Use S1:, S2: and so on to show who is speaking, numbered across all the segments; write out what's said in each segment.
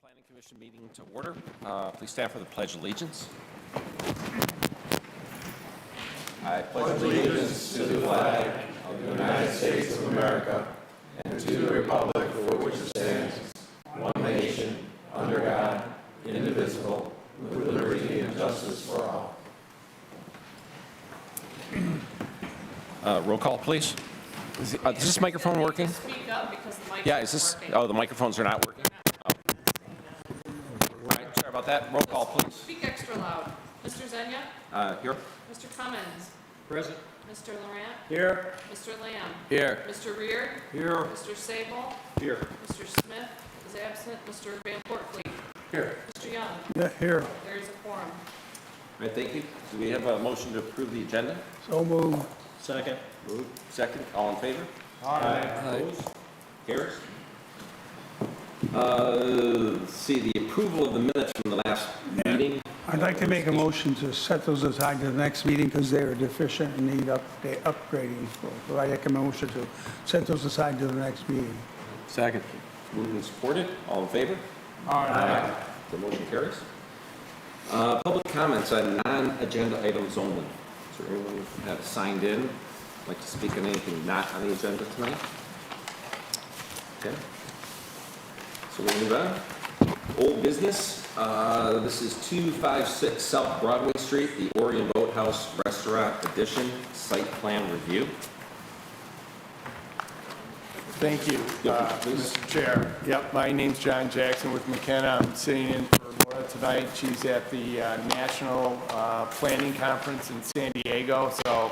S1: Planning Commission meeting to order. Please stand for the Pledge of Allegiance. I pledge allegiance to the flag of the United States of America and to the republic for which it stands, one nation, under God, indivisible, with liberty and justice for all. Roll call, please. Is this microphone working?
S2: Speak up because the mic
S1: Yeah, is this?
S2: working.
S1: Oh, the microphones are not working. All right, sorry about that. Roll call, please.
S2: Speak extra loud. Mr. Zenya?
S1: Here.
S2: Mr. Cummins?
S3: Present.
S2: Mr. Laurent?
S3: Here.
S2: Mr. Lamb?
S1: Here.
S2: Mr. Rear?
S3: Here.
S2: Mr. Sable?
S3: Here.
S2: Mr. Smith is absent. Mr. Van Portfleet?
S3: Here.
S2: Mr. Young?
S4: Yeah, here.
S2: There is a quorum.
S1: All right, thank you. Do we have a motion to approve the agenda?
S4: So moved.
S3: Second.
S1: Moved. Second. All in favor?
S3: Aye.
S1: Opposed? Carries. Let's see, the approval of the minutes from the last meeting.
S4: I'd like to make a motion to set those aside to the next meeting because they are deficient and need upgrading. So I make a motion to set those aside to the next meeting.
S1: Second. Moved and supported. All in favor? Aye. The motion carries. Public comments on non-agenda items only. Is there anyone who have signed in, like to speak on anything not on the agenda tonight? Okay. So we'll move on. Old business. This is 256 South Broadway Street, the Orion Boathouse Restaurant Addition Site Plan Review.
S5: Thank you,
S1: please.
S5: Mr. Chair. Yep, my name's John Jackson with McKenna. I'm sitting in for Laura tonight. She's at the National Planning Conference in San Diego, so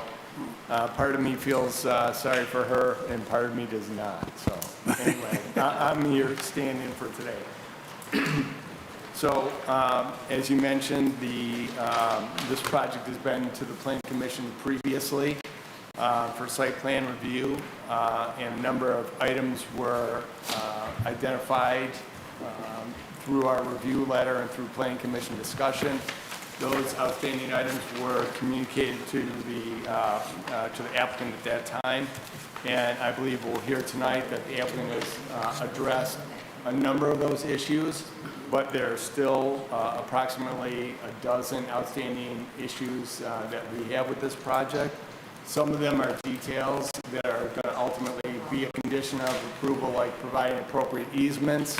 S5: part of me feels sorry for her and part of me does not. So anyway, I'm here standing for today. So as you mentioned, this project has been to the Planning Commission previously for site plan review, and a number of items were identified through our review letter and through Planning Commission discussion. Those outstanding items were communicated to the applicant at that time, and I believe we'll hear tonight that the applicant has addressed a number of those issues, but there are still approximately a dozen outstanding issues that we have with this project. Some of them are details that are going to ultimately be a condition of approval, like providing appropriate easements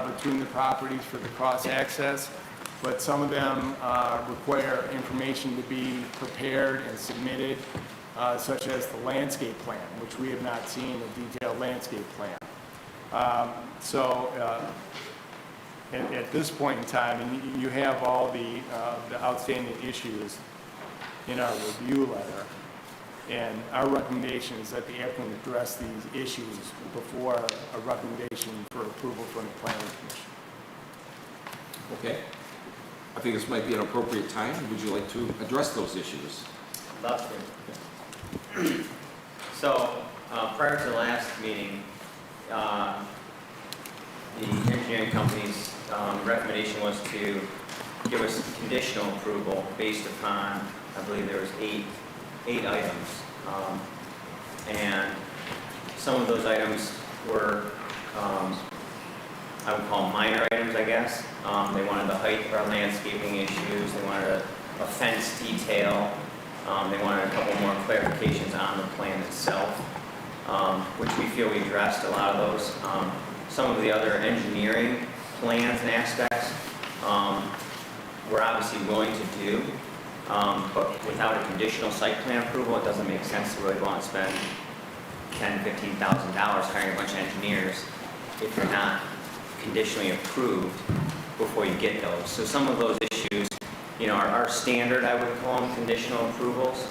S5: between the properties for the cross-access. But some of them require information to be prepared and submitted, such as the landscape plan, which we have not seen a detailed landscape plan. At this point in time, and you have all the outstanding issues in our review letter, and our recommendation is that the applicant address these issues before a recommendation for approval from the Planning Commission.
S1: Okay. I think this might be an appropriate time. Would you like to address those issues?
S6: Love to. So, prior to the last meeting, the engineering company's recommendation was to give us conditional approval based upon, I believe there was eight items. And some of those items were, I would call minor items, I guess. They wanted the height of our landscaping issues, they wanted a fence detail, they wanted a couple more clarifications on the plan itself, which we feel we addressed a lot of those. Some of the other engineering plans and aspects we're obviously willing to do, but without a conditional site plan approval, it doesn't make sense to really go out and spend $10,000, $15,000 hiring a bunch of engineers if you're not conditionally approved before you get those. So some of those issues, are standard, I would call them, conditional approvals.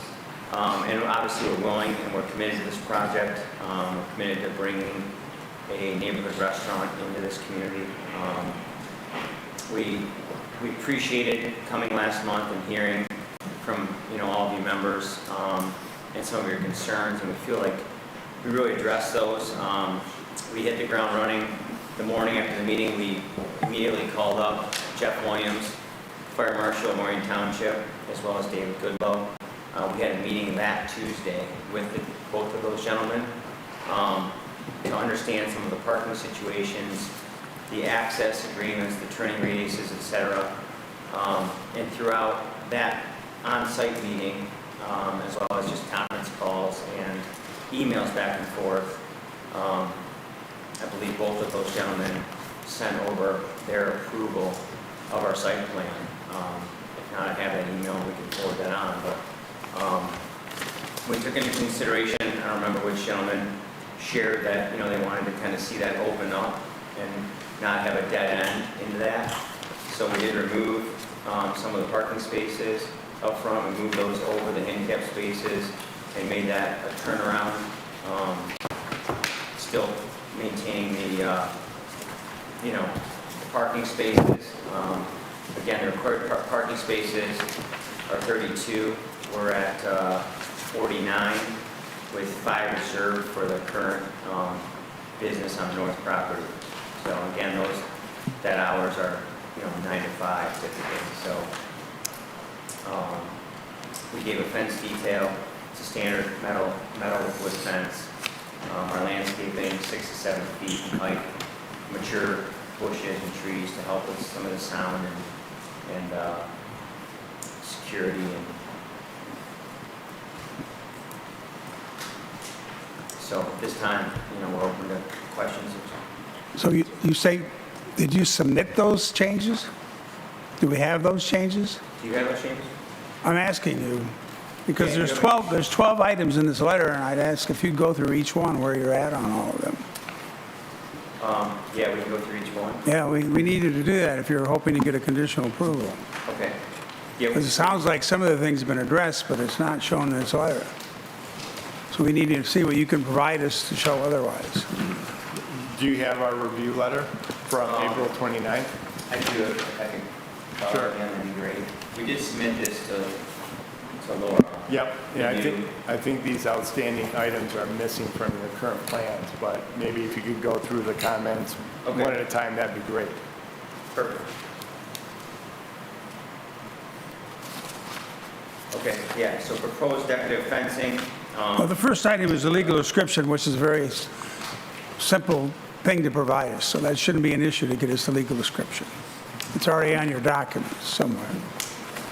S6: And obviously we're willing and we're committed to this project. We're committed to bringing a neighborhood restaurant into this community. We appreciated coming last month and hearing from all of you members and some of your concerns, and we feel like we really addressed those. We hit the ground running. The morning after the meeting, we immediately called up Jeff Williams, Fire Marshal of Orion Township, as well as David Goodlow. We had a meeting that Tuesday with both of those gentlemen to understand some of the parking situations, the access agreements, the turning radiuses, et cetera. And throughout that on-site meeting, as well as just conference calls and emails back and forth, I believe both of those gentlemen sent over their approval of our site plan. If not, I have that email, we can forward that on, but we took into consideration, I don't remember which gentleman shared that, they wanted to kind of see that open up and not have a dead end into that. So we did remove some of the parking spaces up front, we moved those over the handicap spaces and made that a turnaround, still maintaining the, the parking spaces. Again, the required parking spaces are 32. We're at 49 with 5 reserved for the current business on the north property. So again, that hours are 9 to 5 typically. So we gave a fence detail. It's a standard metal wood fence. Our landscaping 6 to 7 feet in height. Mature bushes and trees to help with some of the sound and security and so at this time, we're open to questions.
S4: So you say, did you submit those changes? Do we have those changes?
S6: Do you have those changes?
S4: I'm asking you, because
S6: Yeah,
S4: there's 12 items in this letter, and I'd ask if you'd go through each one where you're at on all of them.
S6: Yeah, we can go through each one.
S4: Yeah, we needed to do that if you're hoping to get a conditional approval.
S6: Okay. Yeah,
S4: Because it sounds like some of the things have been addressed, but it's not shown in this letter. So we need to see what you can provide us to show otherwise.
S5: Do you have our review letter from April 29th?
S6: I do. If I can follow
S5: Sure.
S6: again, that'd be great. We did submit this to Laura.
S5: Yep. Yeah,
S6: Review.
S5: I think these outstanding items are missing from your current plans, but maybe if you could go through the comments
S6: Okay.
S5: one at a time, that'd be great.
S6: Perfect. Okay, yeah, so proposed decorative fencing,
S4: Well, the first item is the legal description, which is a very simple thing to provide us, so that shouldn't be an issue to get us the legal description. It's already on your documents somewhere.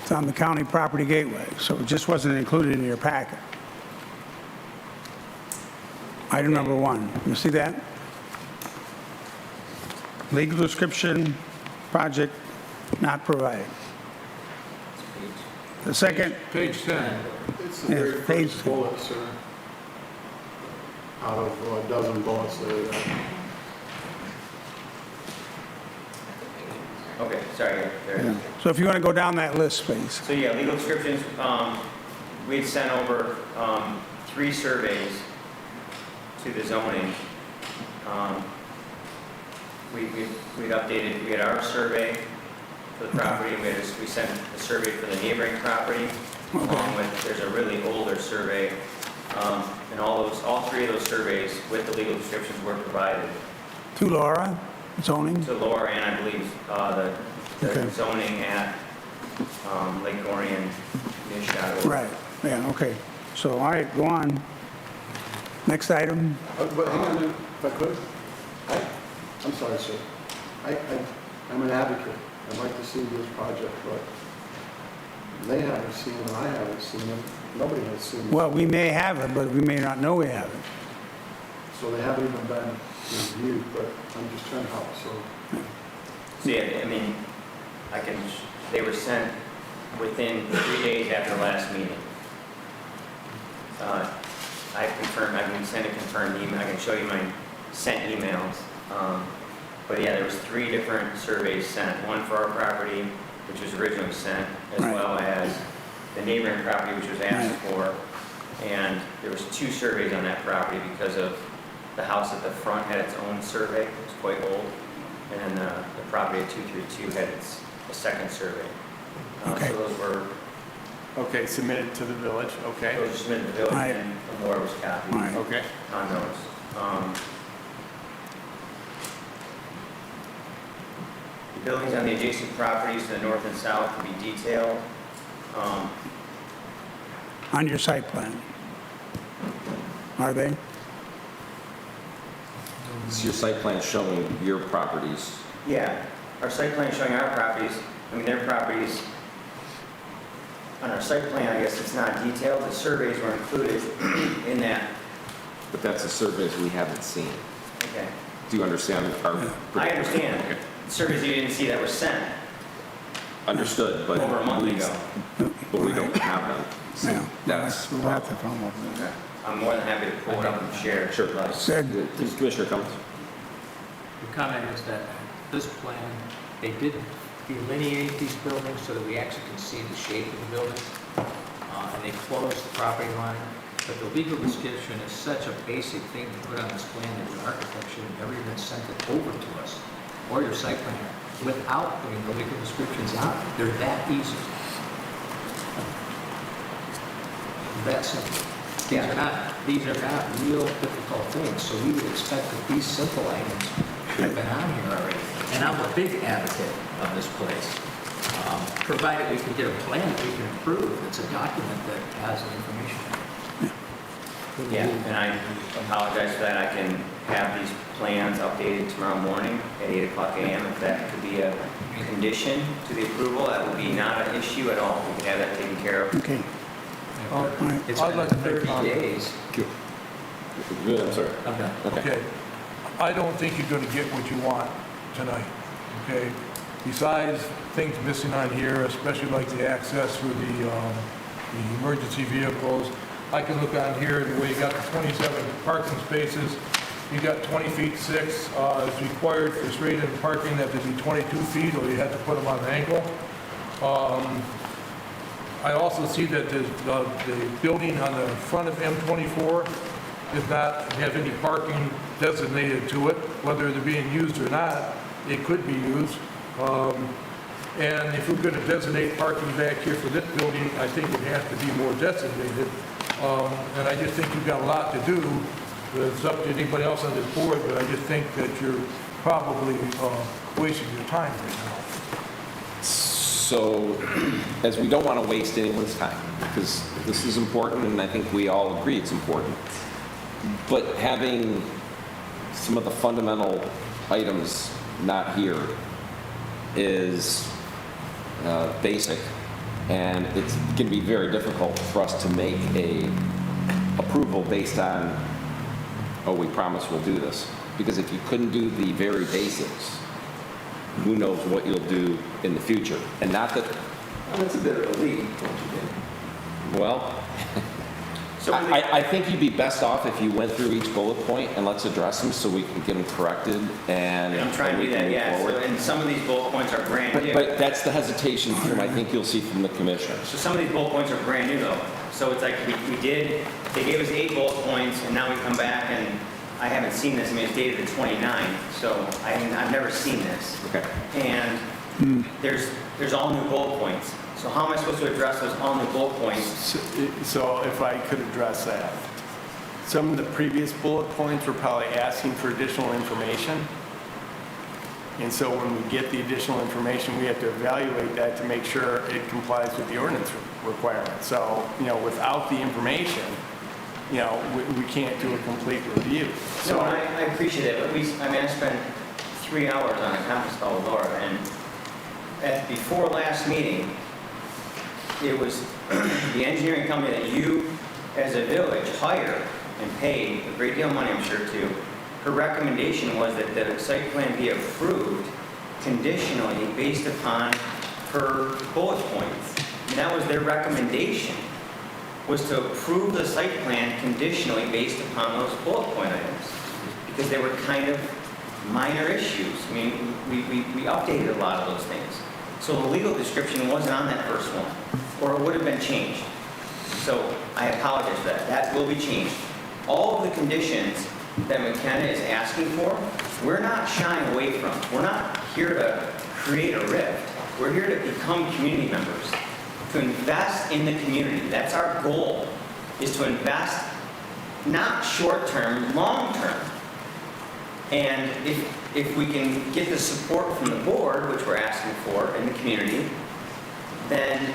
S4: It's on the county property gateway, so it just wasn't included in your packet. Item number 1, you see that? Legal description, project not provided. The second,
S3: Page 10. It's the
S4: Yeah,
S3: very
S4: page
S3: first
S4: 10.
S3: bullet, sir. Out of a dozen bullets there.
S6: okay, sorry, there it
S4: yeah.
S6: is.
S4: So if you want to go down that list, please.
S6: So yeah, legal descriptions, we had sent over 3 surveys to the zoning. We'd updated, we had our survey for the property, we sent a survey for the neighboring property, along with, there's a really older survey, and all 3 of those surveys with the legal descriptions were provided
S4: To Laura, zoning.
S6: to Laura and I believe the
S4: Okay.
S6: zoning at Lake Orion, Nishad.
S4: Right, yeah, okay. So, all right, go on. Next item.
S3: But hang on a minute, if I could. I'm sorry, sir. I'm an advocate. I'd like to see this project, but they haven't seen it, I haven't seen it. Nobody has seen it.
S4: Well, we may have it, but we may not know we have it.
S3: So they haven't even been reviewed, but I'm just trying to help, so.
S6: So yeah, I mean, they were sent within 3 days after the last meeting. I can send a confirmed email, I can show you my sent emails. But yeah, there was 3 different surveys sent, one for our property, which was originally sent, as
S4: Right.
S6: well as the neighboring property, which was asked for. And there was 2 surveys on that property because of the house at the front had its own survey, it was quite old. And then the property at 232 had a second survey.
S4: Okay.
S6: So those were,
S5: Okay, submitted to the village, okay?
S6: those were submitted to the village
S4: Right.
S6: and Laura was copied
S4: Right.
S5: Okay.
S6: on those. The buildings on the adjacent properties to the north and south to be detailed.
S4: On your site plan. Are they?
S1: Is your site plan showing your properties
S6: Yeah, our site plan showing our properties, I mean, their properties, on our site plan, I guess it's not detailed, the surveys were included in that.
S1: But that's the surveys we haven't seen.
S6: Okay.
S1: Do you understand our?
S6: I understand.
S1: Okay.
S6: Surveys you didn't see that were sent
S1: Understood, but.
S6: over a month
S1: we-
S6: ago.
S1: But we don't have them. So
S4: Yeah,
S1: that's.
S4: we'll have to follow up with that.
S6: I'm more than happy to pull it up and share. it.
S1: Sure.
S4: Said,
S1: Commissioner Cummings?
S7: The comment is that this plan, they did delineate these buildings so that we actually can see the shape of the building, and they closed the property line. But the legal description is such a basic thing to put on this plan that the architect should have never even sent it over to us, or your site plan, without putting the legal descriptions on. They're that easy. That simple. These are not real difficult things, so we would expect that these simple items should have been on here already. And I'm a big advocate of this place, provided we can get a plan that we can approve. It's a document that has the information.
S6: Yeah, and I apologize for that. I can have these plans updated tomorrow morning at 8:00 a.m. If that could be a condition to the approval, that would be not an issue at all. We could have that taken care of.
S4: okay.
S7: It's
S8: I'd like to
S7: been
S8: make a
S7: 30
S8: comment.
S7: days.
S1: Good, I'm sorry.
S7: Okay.
S1: Okay.
S8: Okay, I don't think you're going to get what you want tonight, okay? Besides things missing on here, especially like the access for the emergency vehicles, I can look on here, the way you got the 27 parking spaces, you got 20 feet 6, it's required for straight-in parking that they be 22 feet, or you have to put them on an angle. I also see that the building on the front of M24 does not have any parking designated to it, whether they're being used or not, it could be used. And if we're going to designate parking back here for this building, I think it has to be more designated. And I just think you've got a lot to do. It's up to anybody else on this board, but I just think that you're probably wasting your time right now.
S1: So, as we don't want to waste anyone's time, because this is important, and I think we all agree it's important, but having some of the fundamental items not here is basic, and it's going to be very difficult for us to make a approval based on, oh, we promise we'll do this. Because if you couldn't do the very basics, who knows what you'll do in the future. And not that, well, that's a bit of a leap, don't you think? Well,
S6: So
S1: I think you'd be best off if you went through each bullet point and let's address them so we can get them corrected and.
S6: I'm trying to
S1: we
S6: do
S1: can
S6: that,
S1: move
S6: yeah. So,
S1: forward.
S6: and some of these bullet points are brand new.
S1: But that's the hesitation from, I think you'll see from the commissioners.
S6: So some of these bullet points are brand new though. So it's like they gave us 8 bullet points and now we come back and I haven't seen this. I mean, it's dated the 29th, so I've never seen this.
S1: Okay.
S6: And there's all new bullet points. So how am I supposed to address those all new bullet points?
S5: So if I could address that. Some of the previous bullet points were probably asking for additional information. And so when we get the additional information, we have to evaluate that to make sure it complies with the ordinance requirements. So, without the information, we can't do a complete review.
S6: No,
S5: So
S6: I appreciate it, but I spent 3 hours on a conference call with Laura, and before last meeting, it was the engineering company that you, as a village, hired and paid a great deal of money, I'm sure, to. Her recommendation was that the site plan be approved conditionally based upon her bullet points. And that was their recommendation, was to approve the site plan conditionally based upon those bullet point items, because they were kind of minor issues. I mean, we updated a lot of those things. So the legal description wasn't on that first one, or it would have been changed. So I apologize for that. That will be changed. All of the conditions that McKenna is asking for, we're not shying away from. We're not here to create a rift. We're here to become community members, to invest in the community. That's our goal, is to invest not short-term, long-term. And if we can get the support from the board, which we're asking for in the community, then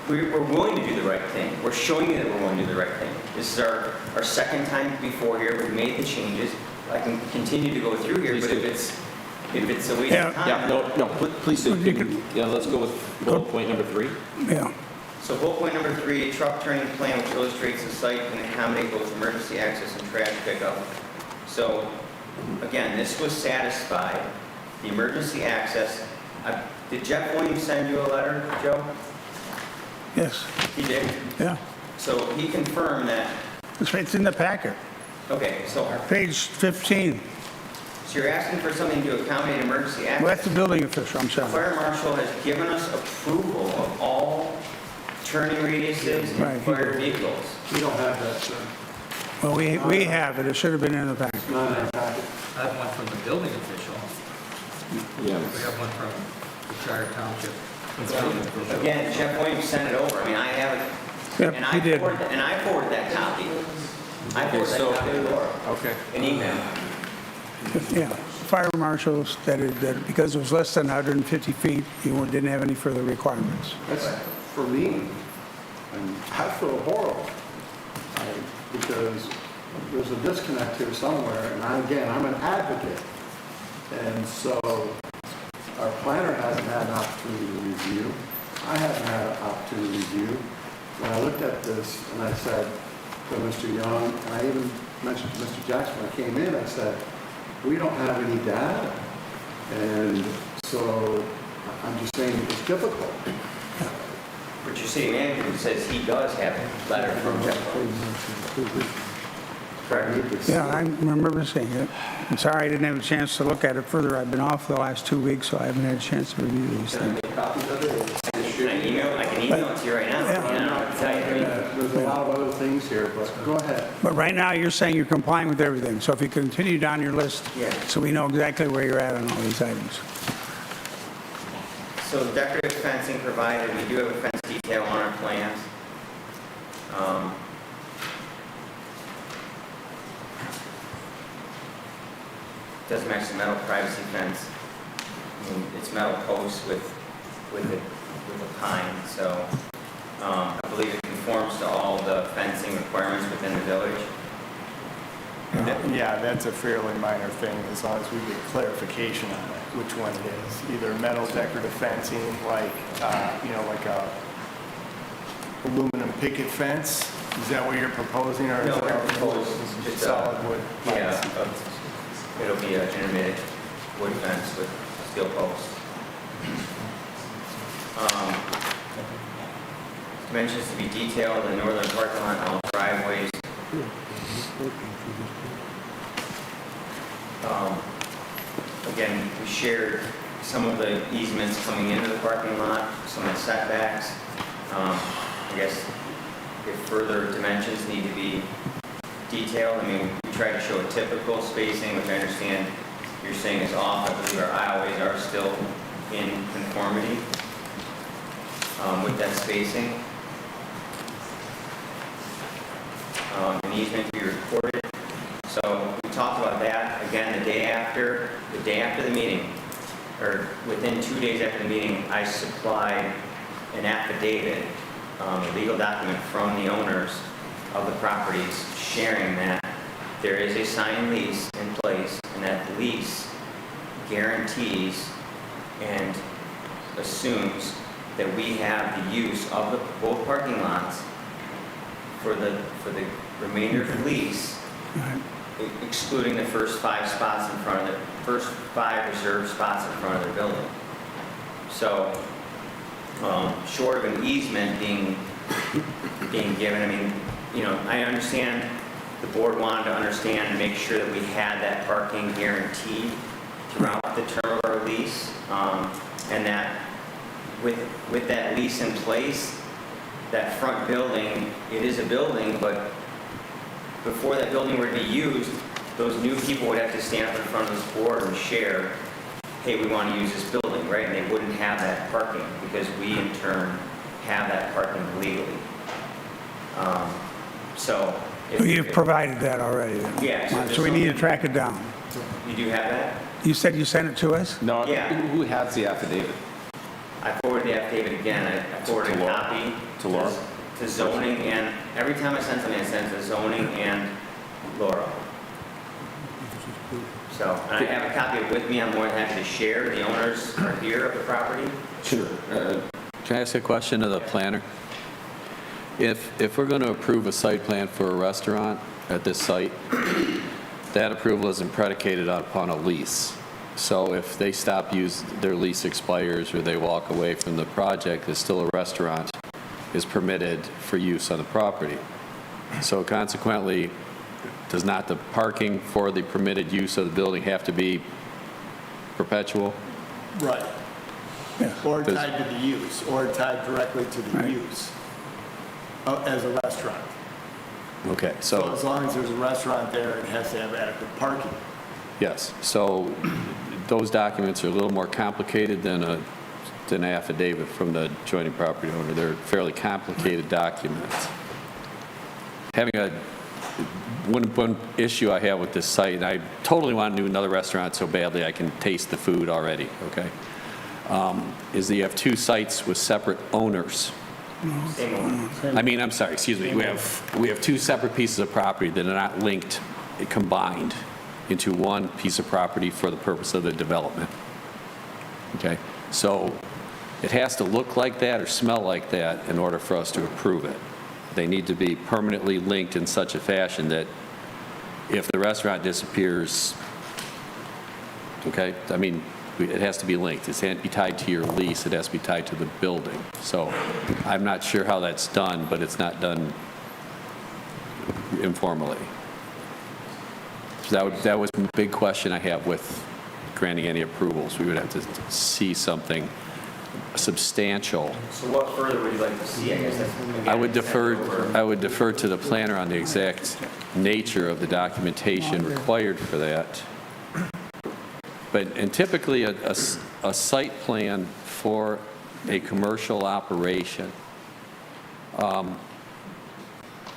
S6: we're willing to do the right thing. We're showing you that we're willing to do the right thing. This is our second time before here. We've made the changes. I can continue to go through here, but if it's if it's a waste
S4: Yeah.
S6: of time.
S1: Yeah, no, please,
S4: You can-
S1: yeah, let's go with bullet point number 3.
S4: Yeah,
S6: So bullet point number 3, truck turning plan which illustrates the site can accommodate both emergency access and trash pickup. So, again, this was satisfied, the emergency access. Did Jeff Williams send you a letter, Joe?
S4: yes,
S6: He did?
S4: yeah.
S6: So he confirmed that,
S4: It's in the packet,
S6: okay, so
S4: page 15.
S6: you're asking for something to accommodate emergency access?
S4: Well, that's the building official, I'm sorry.
S6: Fire marshal has given us approval of all turning radiuses
S4: Right,
S6: and
S4: he
S6: fire
S4: did.
S6: vehicles.
S3: We don't have that, sir.
S4: Well, we have it, it should have been in the packet.
S3: It's not in our packet.
S7: I have one from the building official.
S1: Yeah.
S7: We have one from the Charter Township.
S6: Again, Jeff Williams sent it over, I mean, I have it,
S4: Yep,
S6: and
S4: he did.
S6: I forwarded that copy. I forwarded
S1: so-
S6: that copy to Laura,
S5: Okay.
S6: an email.
S4: Yeah, fire marshal stated that because it was less than 150 feet, you didn't have any further requirements.
S3: That's, for me, and I feel horrible, because there's a disconnect here somewhere, and I'm an advocate. And so, our planner hasn't had an opportunity to review. I haven't had an opportunity to review. When I looked at this, and I said to Mr. Young, and I even mentioned to Mr. Jackson when I came in, I said, we don't have any data. And so, I'm just saying it's difficult.
S6: But your city manager says he does have a letter from Jeff Williams. Correct?
S4: Yeah, I remember seeing it. I'm sorry I didn't have a chance to look at it further. I've been off the last 2 weeks, so I haven't had a chance to review these things.
S6: Can I email it to you right now?
S4: Yeah.
S6: You know, tell you, I mean,
S3: There's a lot of other things here, but go ahead.
S4: But right now, you're saying you're complying with everything. So if you continue down your list,
S6: Yeah.
S4: so we know exactly where you're at on all these items.
S6: So decorative fencing provided, we do have a fence detail on our plans. Does match the metal privacy fence. I mean, it's metal posts with a pine, so I believe it conforms to all the fencing requirements within the village.
S5: Yeah, that's a fairly minor thing, as long as we get clarification on it, which one it is. Either metal decorative fencing, like, like a aluminum picket fence? Is that what you're proposing, or is
S6: No,
S5: it
S6: we're proposing just
S5: solid wood?
S6: Yeah, it'll be an intermittent wood fence with steel posts. Dimensions to be detailed in the northern parking lot, all driveways. Again, we shared some of the easements coming into the parking lot, some of the setbacks. I guess if further dimensions need to be detailed, I mean, we try to show a typical spacing, which I understand you're saying is off. I believe our aisleways are still in conformity with that spacing. An easement to be recorded. So we talked about that again the day after the meeting, or within 2 days after the meeting. I supplied an affidavit, a legal document from the owners of the properties sharing that there is a signed lease in place, and that lease guarantees and assumes that we have the use of both parking lots for the remainder of the lease, excluding the first 5 spots in front of first 5 reserved spots in front of their building. So, short of an easement being given, I mean, I understand the board wanted to understand and make sure that we had that parking guaranteed throughout the term of our lease, and that with that lease in place, that front building, it is a building, but before that building were to be used, those new people would have to stand up in front of this board and share, hey, we want to use this building, right? And they wouldn't have that parking because we in turn have that parking legally. So
S4: You've provided that already. then.
S6: Yeah.
S4: So we need to track it down.
S6: You do have that?
S4: You said you sent it to us?
S1: No,
S6: Yeah.
S1: who has the affidavit?
S6: I forwarded the affidavit again. I forwarded
S1: To
S6: a
S1: Laura?
S6: copy.
S1: To Laura?
S6: To zoning, and every time I send something, I send to zoning and Laura. So, and I have a copy of it with me, I'm more than happy to share. The owners are here of the property.
S1: Sure.
S9: Can I ask a question of the planner? If we're going to approve a site plan for a restaurant at this site, that approval isn't predicated upon a lease. So if they stop their lease expires or they walk away from the project, there's still a restaurant is permitted for use on the property. So consequently, does not the parking for the permitted use of the building have to be perpetual?
S5: Right.
S4: Yeah.
S5: Or
S9: Does-
S5: tied to the use, or tied directly to the
S4: Right.
S5: use as a restaurant.
S9: Okay,
S5: So
S9: so,
S5: as long as there's a restaurant there, it has to have adequate parking.
S9: yes, so those documents are a little more complicated than an affidavit from the adjoining property owner. They're fairly complicated documents. One issue I have with this site, and I totally want to do another restaurant so badly I can taste the food already, okay? Is that you have two sites with separate owners.
S6: Same owner.
S9: I'm sorry, excuse me. We have two separate pieces of property that are not linked, combined into one piece of property for the purpose of the development. Okay? So it has to look like that or smell like that in order for us to approve it. They need to be permanently linked in such a fashion that if the restaurant disappears, okay, it has to be linked. It can't be tied to your lease. It has to be tied to the building. So I'm not sure how that's done, but it's not done informally. So that was a big question I have with granting any approvals. We would have to see something substantial.
S6: So what further would you like to see? I guess that's. again,
S9: I would
S6: over.
S9: defer to the planner on the exact nature of the documentation required for that. And typically, a site plan for a commercial operation,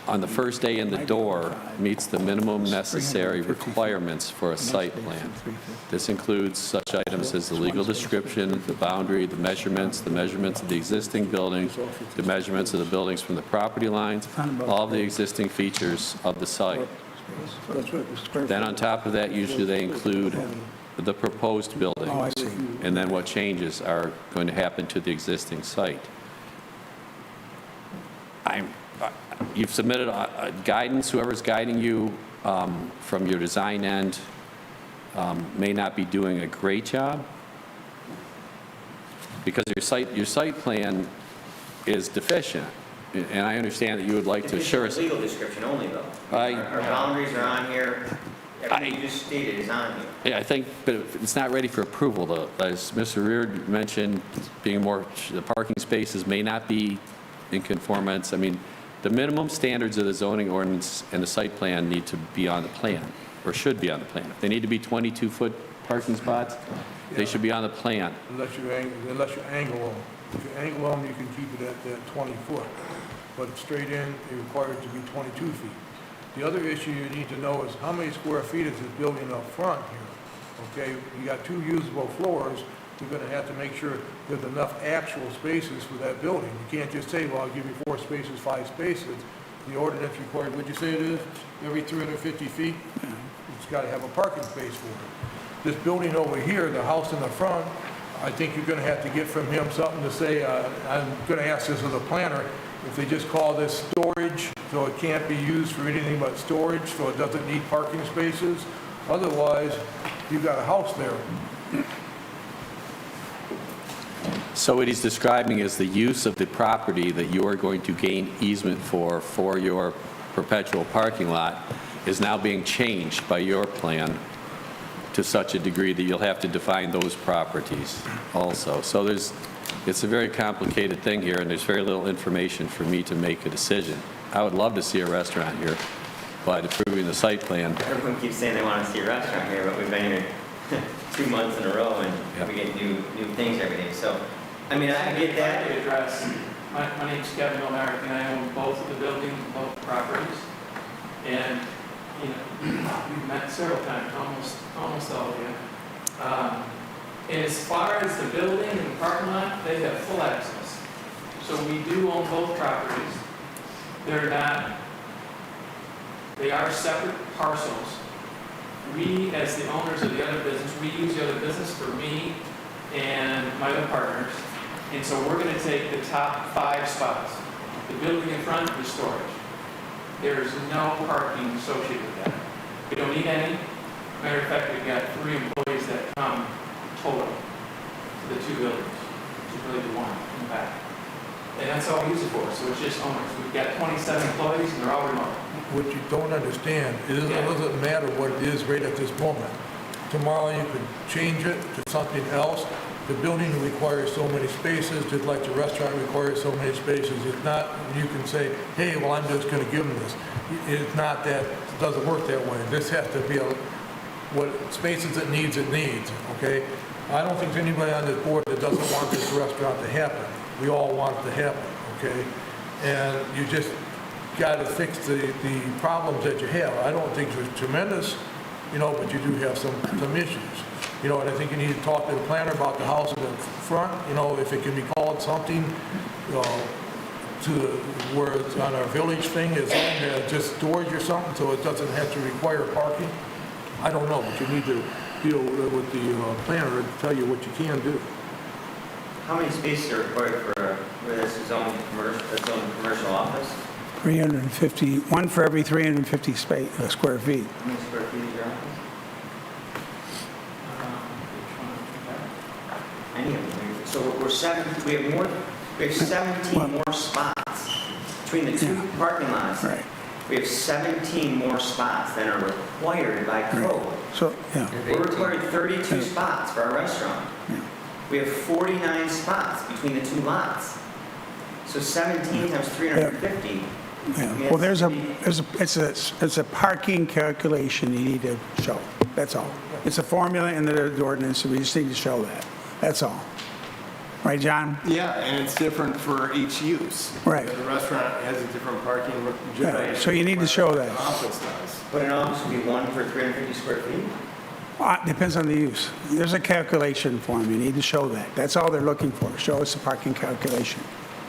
S9: on the first day in the door, meets the minimum necessary requirements for a site plan. This includes such items as the legal description, the boundary, the measurements of the existing building, the measurements of the buildings from the property lines, all of the existing features of the site. Then on top of that, usually they include the proposed buildings.
S4: Oh, I see.
S9: And then what changes are going to happen to the existing site. You've submitted guidance, whoever's guiding you from your design end may not be doing a great job, because your site plan is deficient. And I understand that you would like to assure us.
S6: It's legal description only, though.
S9: I-
S6: Our boundaries are on here. Everything you just stated is on here.
S9: Yeah, I think, but it's not ready for approval, though. As Mr. Reard mentioned, the parking spaces may not be in conformance. The minimum standards of the zoning ordinance and the site plan need to be on the plan, or should be on the plan. If they need to be 22-foot parking spots, they should be on the plan.
S8: Unless you angle them. If you angle them, you can keep it at that 20 foot. But straight in, you're required to be 22 feet. The other issue you need to know is how many square feet is this building up front here? Okay, you got two usable floors. You're going to have to make sure there's enough actual spaces for that building. You can't just say, well, I'll give you 4 spaces, 5 spaces. The ordinance required, what'd you say it is? Every 350 feet, it's got to have a parking space for it. This building over here, the house in the front, I think you're going to have to get from him something to say, I'm going to ask this as a planner, if they just call this storage, so it can't be used for anything but storage, so it doesn't need parking spaces. Otherwise, you've got a house there.
S9: So what he's describing is the use of the property that you are going to gain easement for your perpetual parking lot is now being changed by your plan to such a degree that you'll have to define those properties also. So it's a very complicated thing here, and there's very little information for me to make a decision. I would love to see a restaurant here, but approving the site plan,
S6: Everyone keeps saying they want to see a restaurant here, but we've been here 2 months in a row, and we get new things every day. So, I get that.
S10: To address, my name's Kevin O'Mara, and I own both of the buildings, both properties. And, we've met several times, almost all of you. And as far as the building and the parking lot, they have full access. So we do own both properties. They are separate parcels, we, as the owners of the other business, we use the other business for me and my other partners. And so we're gonna take the top 5 spots. The building in front is storage. There's no parking associated with that. We don't need any. Matter of fact, we've got 3 employees that come total to the 2 buildings, which is really the one in the back. And that's all we use it for, so it's just owners. We've got 27 employees and they're all remote.
S8: What you don't understand is it doesn't matter what it is right at this moment. Tomorrow you could change it to something else. The building requires so many spaces, just like the restaurant requires so many spaces. It's not, you can say, hey, well, I'm just gonna give them this. It's not that, it doesn't work that way. This has to be what spaces it needs, okay? I don't think there's anybody on this board that doesn't want this restaurant to happen. We all want it to happen, okay? And you just gotta fix the problems that you have. I don't think it's tremendous, but you do have some issues. And I think you need to talk to the planner about the house in the front, if it can be called something, to where it's on our village thing, is just storage or something, so it doesn't have to require parking. I don't know, but you need to deal with the planner and tell you what you can do.
S6: How many spaces are required for where this is owned commercial office?
S4: 350, one for every 350 square feet.
S6: How many square feet is your office? Any of them? So we have 17 more spots between the 2 parking lots.
S4: Right.
S6: We have 17 more spots that are required by code.
S4: So, yeah.
S6: We're required 32 spots for our restaurant.
S4: Yeah.
S6: We have 49 spots between the 2 lots. So 17 times 350.
S4: Yeah. Well, it's a parking calculation you need to show. That's all. It's a formula in the ordinance, so we just need to show that. That's all. Right, John?
S5: Yeah, and it's different for each use.
S4: Right.
S5: The restaurant has a different parking.
S4: Yeah, so you need to show that.
S5: The office does.
S6: But an office would be 1 for 350 square feet?
S4: Depends on the use. There's a calculation form. You need to show that. That's all they're looking for. Show us the parking calculation.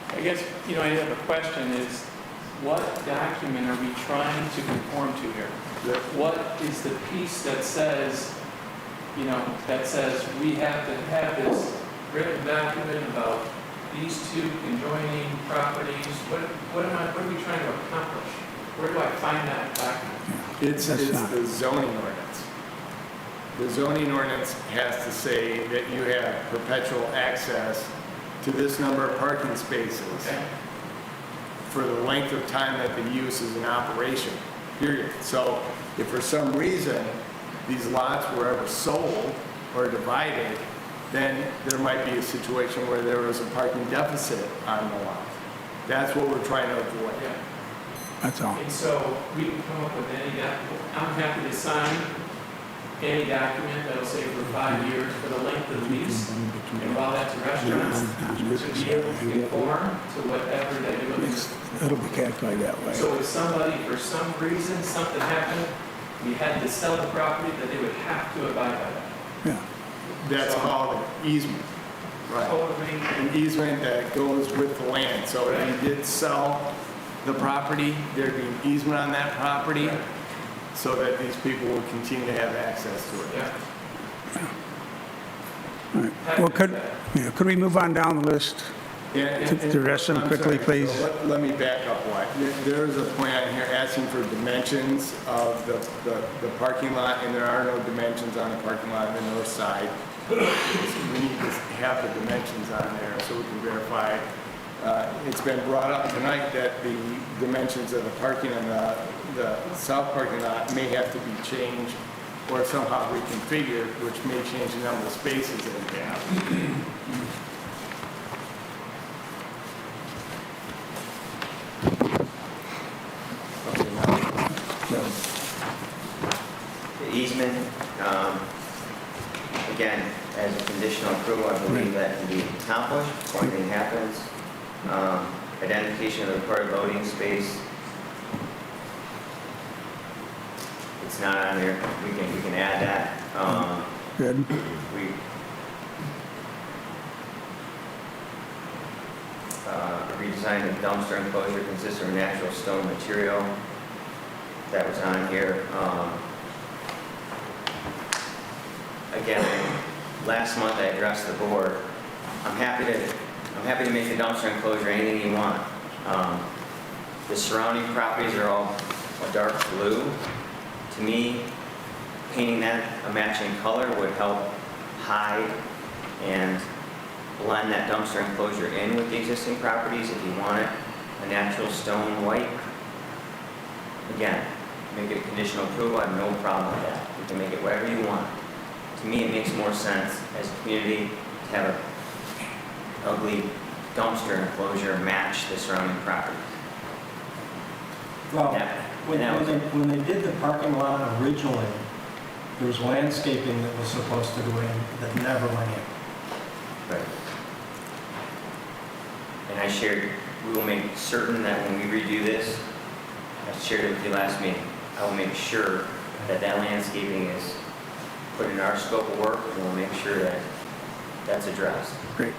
S10: I guess, I have a question is, what document are we trying to conform to here? What is the piece that says, we have to have this written document about these 2 conjoining properties? What are we trying to accomplish? Where do I find that document?
S5: It's the zoning ordinance. The zoning ordinance has to say that you have perpetual access to this number of parking spaces for the length of time that the use is in operation, period. So if for some reason these lots were ever sold or divided, then there might be a situation where there was a parking deficit on the lot. That's what we're trying to avoid.
S10: Yeah.
S4: That's all.
S10: And so we can come up with any document. I'm happy to sign any document that'll say for 5 years for the length of the lease. And while that's a restaurant, to be able to conform to whatever they do.
S4: It'll be calculated that way.
S10: So if somebody, for some reason, something happened, we had to sell the property, that they would have to abide by that.
S4: Yeah.
S5: That's called an easement. Right.
S10: Totally.
S5: An easement that goes with the land. So if you did sell the property, there'd be an easement on that property so that these people would continue to have access to it.
S10: Yeah.
S4: All right. Well, could we move on down the list?
S5: Yeah,
S4: To the rest of them
S5: I'm
S4: quickly,
S5: sorry,
S4: please.
S5: so let me back up one. There's a plan here asking for dimensions of the parking lot, and there are no dimensions on the parking lot on the north side. So we need to have the dimensions on there so we can verify. It's been brought up tonight that the dimensions of the parking on the south parking lot may have to be changed or somehow reconfigured, which may change the number of spaces that we have.
S6: The easement, again, as a conditional approval, I believe that can be accomplished before anything happens. Identification of the required loading space. It's not on here. We can add that.
S4: Good.
S6: We redesigned the dumpster enclosure consists of natural stone material. That was on here. again, last month I addressed the board. I'm happy to make the dumpster enclosure anything you want. The surrounding properties are all a dark blue. To me, painting that a matching color would help hide and blend that dumpster enclosure in with the existing properties. If you want it a natural stone white, again, make it a conditional approval, I have no problem with that. You can make it whatever you want. To me, it makes more sense as a community to have an ugly dumpster enclosure match the surrounding property.
S11: Well,
S6: Yeah.
S11: when they did the parking lot originally, there was landscaping that was supposed to go in that never went in.
S6: Right. And I shared, we will make certain that when we redo this, I shared it with you last meeting, I will make sure that that landscaping is put in our scope of work, and we'll make sure that that's addressed.
S4: Great.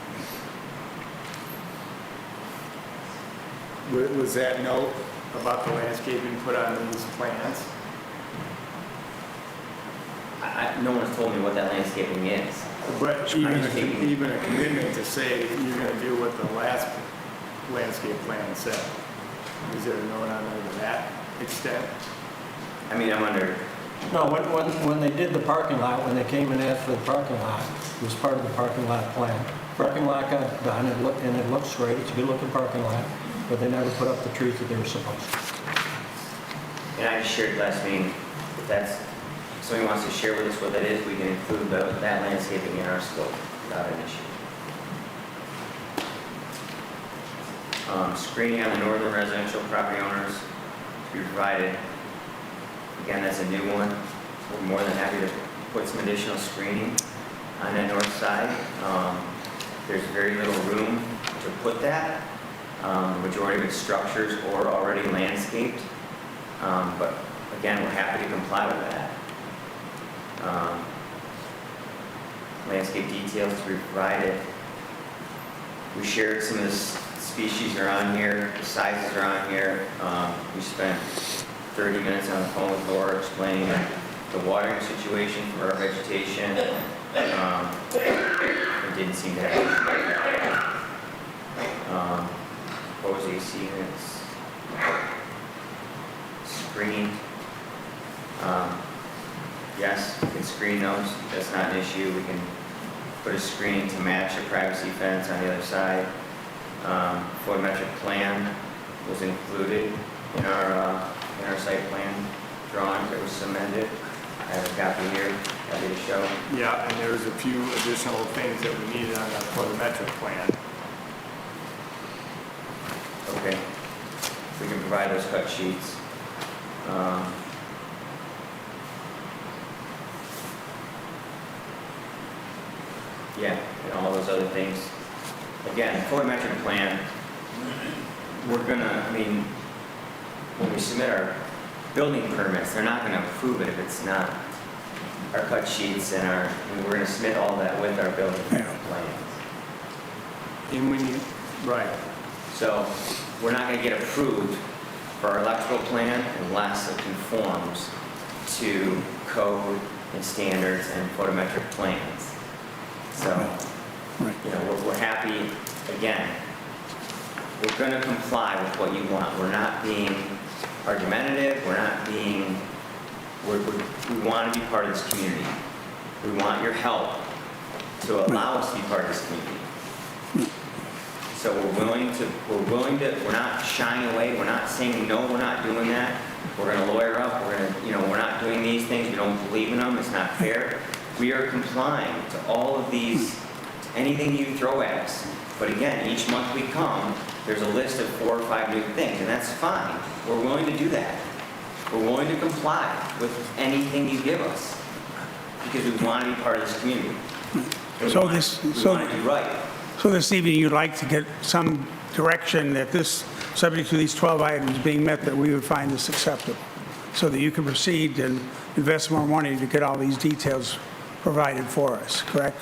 S5: Was that note about the landscaping put on these plans?
S6: No one's told me what that landscaping is.
S5: But even a commitment to say you're going to do what the last landscape plan said. Is there a note on there to that extent?
S6: I mean, I'm under,
S11: No, when they did the parking lot, when they came and asked for the parking lot, it was part of the parking lot plan. Parking lot got done, and it looks great, it's a good-looking parking lot, but they never put up the trees that they were supposed to.
S6: and I just shared last meeting, if that's, if somebody wants to share with us what that is, we can include that landscaping in our scope without an issue. Screening on the northern residential property owners to be provided. Again, that's a new one. We're more than happy to put some additional screening on that north side. There's very little room to put that. The majority of its structures are already landscaped. But again, we're happy to comply with that. Landscape details to be provided. We shared some of the species are on here, the sizes are on here. We spent 30 minutes on the phone with Laura explaining the watering situation for our vegetation. It didn't seem to have proposed AC units, screened. Yes, we can screen those. That's not an issue. We can put a screen to match a privacy fence on the other side. Photometric plan was included in our site plan drawings that was submitted. I have a copy here, happy to show.
S5: Yeah, and there's a few additional things that we needed on that photometric plan.
S6: Okay. We can provide those cut sheets. Yeah, and all those other things. Again, photometric plan, we're gonna, I mean, when we submit our building permits, they're not gonna approve it if it's not our cut sheets and we're gonna submit all that with our building plans.
S5: And when you, right,
S6: So we're not gonna get approved for our electrical plan unless it conforms to code and standards and photometric plans. So, you know, we're happy, again, we're gonna comply with what you want. We're not being argumentative, we're not being, we want to be part of this community. We want your help to allow us to be part of this community. So we're not shying away, we're not saying, no, we're not doing that. We're gonna lawyer up, we're not doing these things, we don't believe in them, it's not fair. We are complying to all of these, to anything you throw at us. But again, each month we come, there's a list of 4 or 5 new things, and that's fine. We're willing to do that. We're willing to comply with anything you give us, because we want to be part of this community. We want to do right.
S4: So this evening, you'd like to get some direction that this, subject to these 12 items being met, that we would find this acceptable, so that you can proceed and invest more money to get all these details provided for us, correct?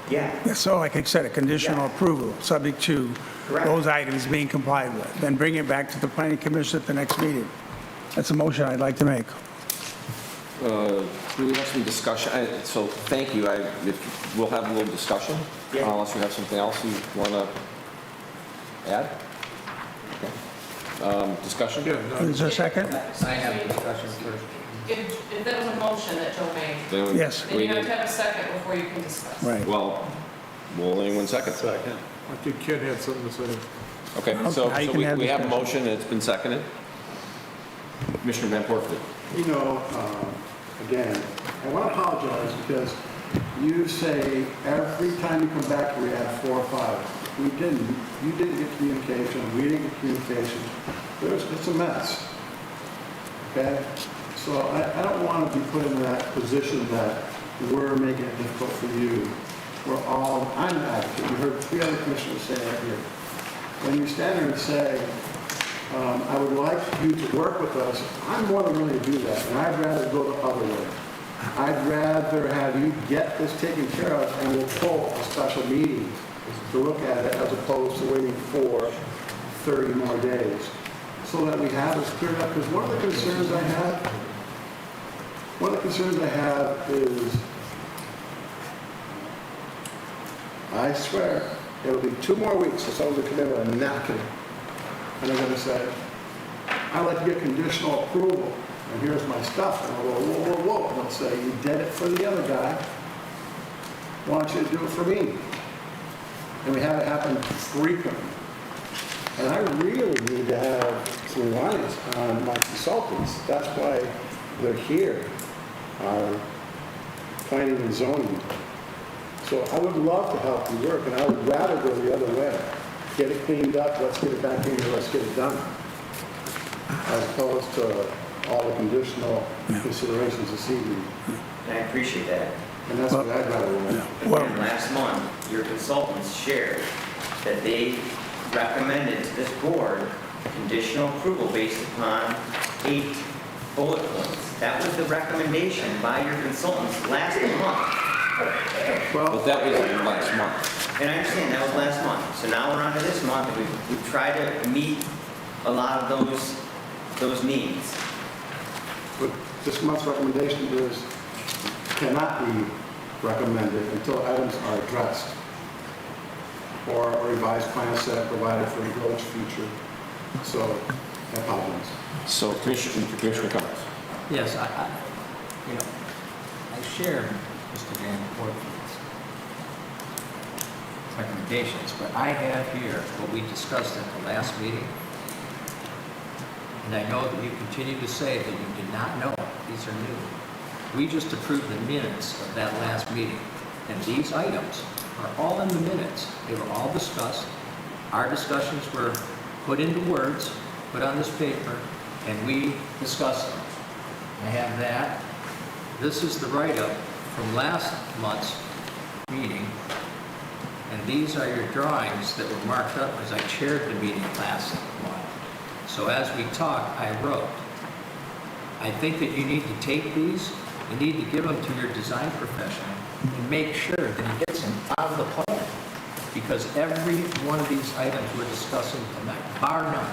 S6: Yeah.
S4: So like I said, a conditional approval, subject to
S6: Correct.
S4: those items being complied with. Then bring it back to the planning commission at the next meeting. That's a motion I'd like to make.
S1: do we have some discussion? So thank you. We'll have a little discussion,
S6: Yeah.
S1: unless you have something else you want to add? Okay. Discussion?
S8: Yeah, no,
S4: Is there a second?
S7: I have a discussion first.
S2: If that was a motion that Joe made,
S1: Then
S4: Yes.
S2: then
S1: we
S2: you have
S1: need-
S2: to have a second before you can discuss.
S4: Right.
S1: Well, will anyone second?
S3: Second.
S8: I think Ken had something to say.
S1: Okay, so
S4: Now you
S1: so
S4: can have
S1: we have a
S4: discussion.
S1: motion, and it's been seconded. Commissioner Van Portford.
S3: You know, again, I want to apologize because you say every time you come back, we have 4 or 5. We didn't. You didn't get communication. We didn't get communication. It's a mess. Okay? So I don't want to be put in that position that we're making it difficult for you. I'm an advocate. You heard 3 other commissioners say that here. When you stand there and say, I would like you to work with us, I'm more than willing to do that, and I'd rather go the other way. I'd rather have you get this taken care of, and we'll pull a special meeting to look at it, as opposed to waiting for 30 more days, so that we have this cleared up. Because one of the concerns I have is, I swear, it'll be 2 more weeks till someone's going to come in with a napkin, and they're going to say, I'd like to get conditional approval, and here's my stuff. And I'll go, whoa, whoa, whoa. And they'll say, you did it for the other guy. Why don't you do it for me? And we have it happen frequently. And I really need to have some reliance on my consultants. That's why they're here, our planning and zoning. So I would love to help you work, and I would rather go the other way. Get it cleaned up, let's get it back in here, let's get it done. As opposed to all the conditional considerations this evening.
S6: And I appreciate that.
S3: And that's what I'd rather want.
S4: Well-
S6: Again, last month, your consultants shared that they recommended to this board conditional approval based upon 8 bullet points. That was the recommendation by your consultants last month.
S1: But that was last month.
S6: And I understand that was last month. So now we're on to this month, and we've tried to meet a lot of those needs.
S3: But this month's recommendation cannot be recommended until items are addressed, or a revised plan set provided for the village future. So, I apologize.
S1: So Commissioner Cummings.
S7: Yes, I share Mr. Van Portford's recommendations, but I have here what we discussed at the last meeting. And I know that you continue to say that you did not know. These are new. We just approved the minutes of that last meeting. And these items are all in the minutes. They were all discussed. Our discussions were put into words, put on this paper, and we discussed them. I have that. This is the write-up from last month's meeting. And these are your drawings that were marked up as I chaired the meeting last month. So as we talked, I wrote. I think that you need to take these, you need to give them to your design professional and make sure that he gets them out of the plan. Because every one of these items we're discussing tonight, bar none,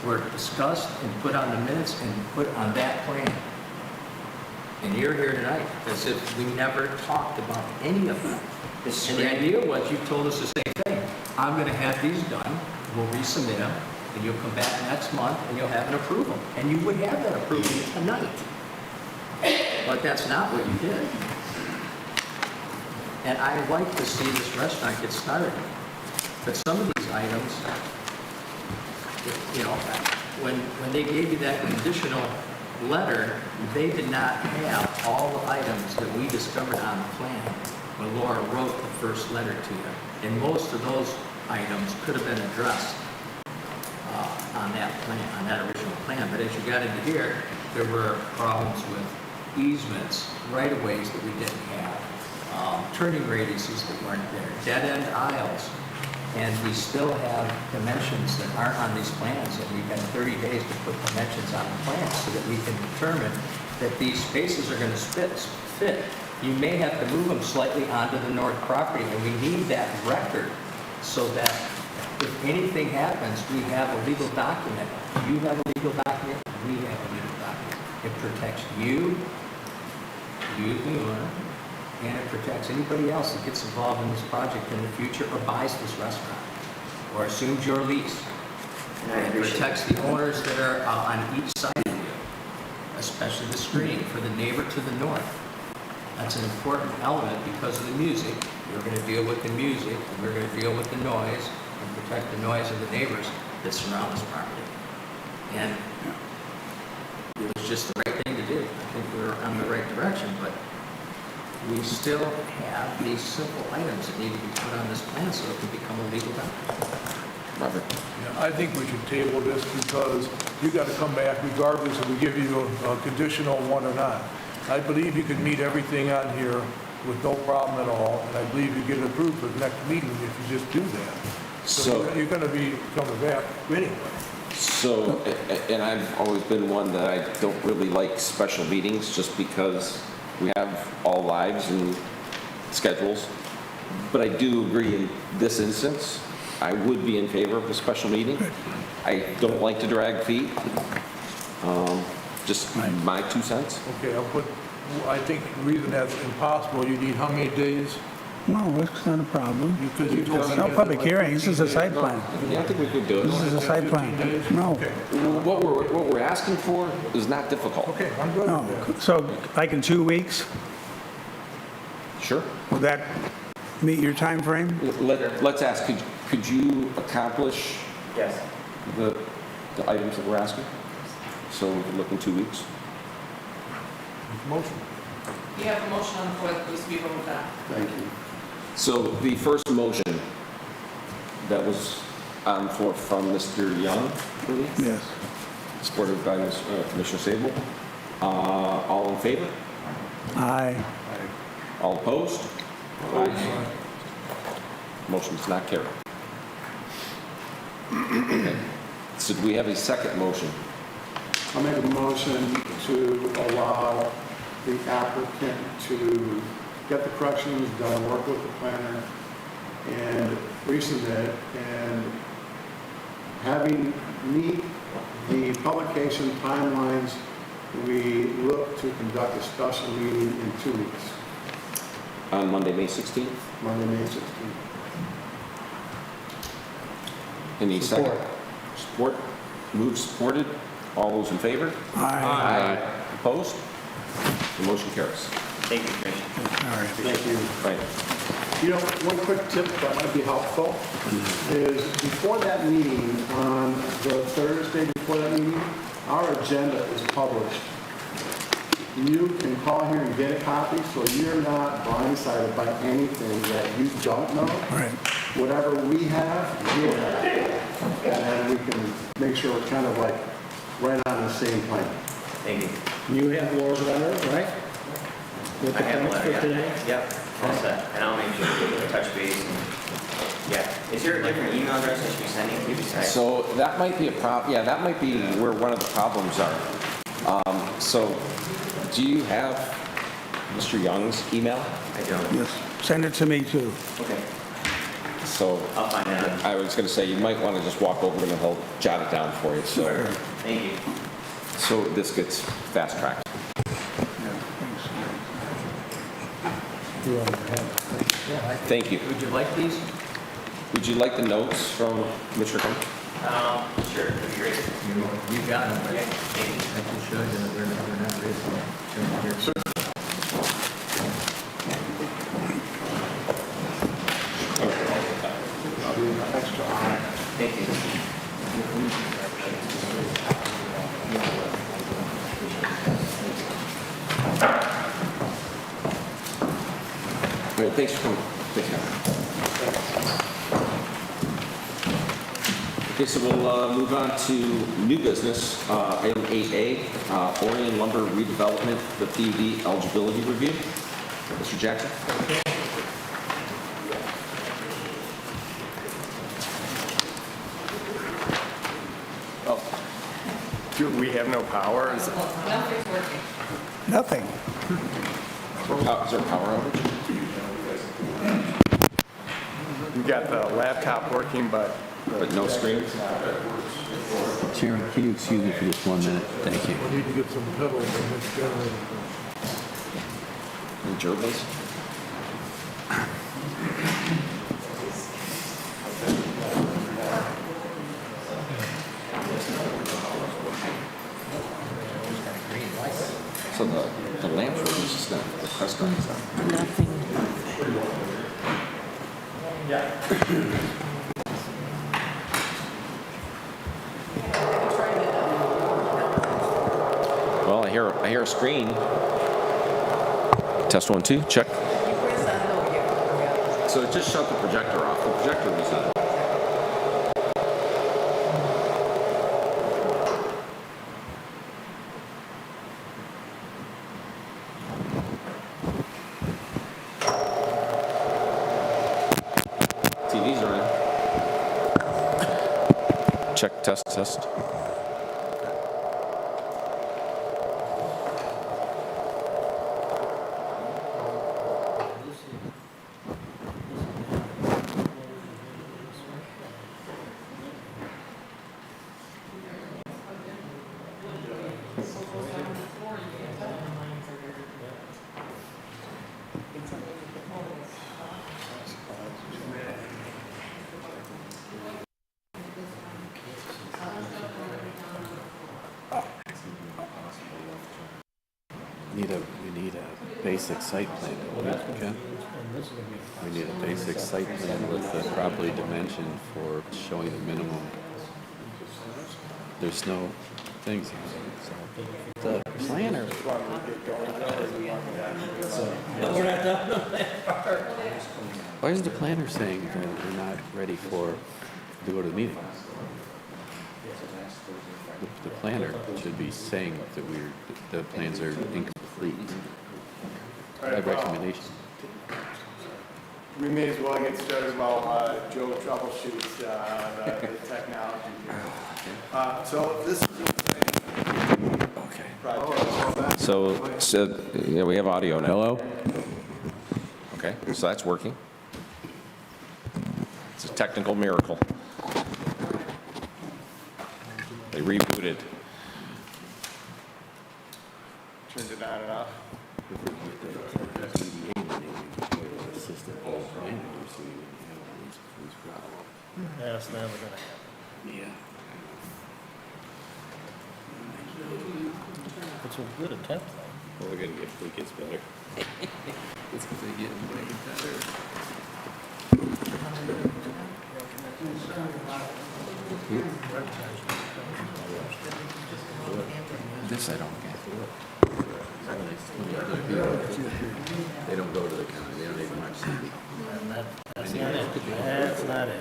S7: were discussed and put on the minutes and put on that plan. And you're here tonight as if we never talked about any of them. And the idea was, you told us the same thing. I'm going to have these done, we'll resubmit them, and you'll come back next month and you'll have an approval. And you would have that approval tonight. But that's not what you did. And I'd like to see this restaurant get started. But some of these items, when they gave you that conditional letter, they did not have all the items that we discovered on the plan when Laura wrote the first letter to you. And most of those items could have been addressed on that plan, on that original plan. But as you got into here, there were problems with easements, right-of-ways that we didn't have, turning radiuses that weren't there, dead-end aisles. And we still have dimensions that aren't on these plans, and we've got 30 days to put dimensions on the plans so that we can determine that these spaces are going to fit. You may have to move them slightly onto the north property, and we need that record so that if anything happens, we have a legal document. You have a legal document, we have a legal document. It protects you, you, the owner, and it protects anybody else that gets involved in this project in the future or buys this restaurant or assumes your lease.
S6: And I
S7: It
S6: appreciate
S7: protects the owners that are on each side of you, especially the screen for the neighbor to the north. That's an important element because of the music. We're going to deal with the music, and we're going to deal with the noise, and protect the noise of the neighbors that surround this property. And it was just the right thing to do. I think we're on the right direction, but we still have these simple items that need to be put on this plan so it can become a legal document.
S1: Robert?
S8: Yeah, I think we should table this because you got to come back regardless if we give you a conditional one or not. I believe you can meet everything on here with no problem at all, and I believe you get it approved for the next meeting if you just do that. So you're going to be coming back anyway.
S1: So, and I've always been one that I don't really like special meetings just because we have all lives and schedules. But I do agree in this instance, I would be in favor of a special meeting. I don't like to drag feet. Just my 2 cents.
S8: Okay, I think the reason that's impossible, you need how many days?
S4: No, it's not a problem.
S8: Because you told me-
S4: No public hearing, this is a site plan.
S1: Yeah, I think we could do
S4: This
S1: it.
S4: is a site plan. No,
S1: What we're asking for is not difficult.
S8: Okay, I'm good
S4: no.
S8: with that.
S4: So like in 2 weeks,
S1: Sure.
S4: would that meet your time frame?
S1: Let's ask, could you accomplish
S6: Yes.
S1: the items that we're asking? So we can look in 2 weeks?
S8: Motion.
S2: You have a motion on the floor that needs to be voted on.
S3: Thank you.
S1: So the first motion that was on the floor from Mr. Young, I believe,
S4: Yes.
S1: supported by Commissioner Sable. All in favor?
S4: Aye.
S1: All opposed? Aye. Motion does not carry. Okay. So do we have a second motion?
S3: I'll make a motion to allow the applicant to get the corrections done, work with the planner, and resubmit, and having meet the publication timelines, we look to conduct a special meeting in 2 weeks,
S1: On Monday, May 16th?
S3: Monday, May 16th.
S1: Any second? Support. Moved, supported. All those in favor?
S4: Aye.
S1: Opposed? The motion carries.
S6: Thank you, Commissioner.
S4: All right.
S3: Thank you.
S1: Right.
S3: You know, one quick tip that might be helpful is before that meeting, on the Thursday before that meeting, our agenda is published. You can call here and get a copy, so you're not blindsided by anything that you don't know.
S4: Right.
S3: Whatever we have, you have. And then we can make sure we're kind of like right on the same plane.
S6: Thank you.
S11: You have Laura's letter, right? With
S6: I
S11: the
S6: have a
S11: plans
S6: letter,
S11: for today?
S6: yeah. Yep, all set. And I'll make sure to touch base and, yeah. Is there a different email address I should be sending to besides?
S1: So that might be a problem, yeah, that might be where one of the problems are. So do you have Mr. Young's email?
S6: I don't.
S4: Yes. Send it to me too.
S6: Okay,
S1: So
S6: I'll find out.
S1: I was going to say, you might want to just walk over and he'll jot it down for you. So,
S6: Thank you.
S1: so this gets fast tracked. Thank you.
S7: Would you like these?
S1: Would you like the notes from Commissioner Combs?
S6: Sure, that'd be great.
S7: You got them, right? I can show you that they're not ready. Show you here.
S3: I'll be an extra eye.
S6: Thank you.
S1: All right, thanks for coming. Thanks, Kevin. Okay, so we'll move on to new business, item 8A, Orion Lumber Redevelopment, the PUD eligibility review. Mr. Jackson?
S5: Do we have no power? Is it-
S2: Nothing's working.
S4: Nothing.
S1: Is there a power outage?
S5: We got the laptop working, but
S1: But no screen?
S9: Chairman, can you excuse me for just 1 minute? Thank you.
S8: We need to get some pedals in this generator.
S1: And gerbils. So the lamps are just the crest on it.
S2: Nothing.
S1: Well, I hear a screen. Test 1, 2, check. So it just shut the projector off. The projector was on. TVs are on. Check, test, test.
S9: We need a basic site plan, don't we, Ken? We need a basic site plan with the properly dimensioned for showing the minimum. There's no things. The planner. Why is the planner saying that we're not ready to go to the meeting? The planner should be saying that the plans are incomplete. By recommendation.
S5: We may as well get started while Joe troubleshoots the technology here. So this is
S9: Okay.
S5: project.
S1: So yeah, we have audio now.
S9: Hello?
S1: Okay, so that's working. It's a technical miracle. They rebooted.
S5: Turned it on and off.
S11: That's never gonna happen.
S9: Yeah.
S11: It's a good attempt, though.
S9: Well, we're gonna get, it gets better. It's gonna get way better. This I don't get. They don't go to the county, they don't even watch TV.
S11: That's not it. That's not it.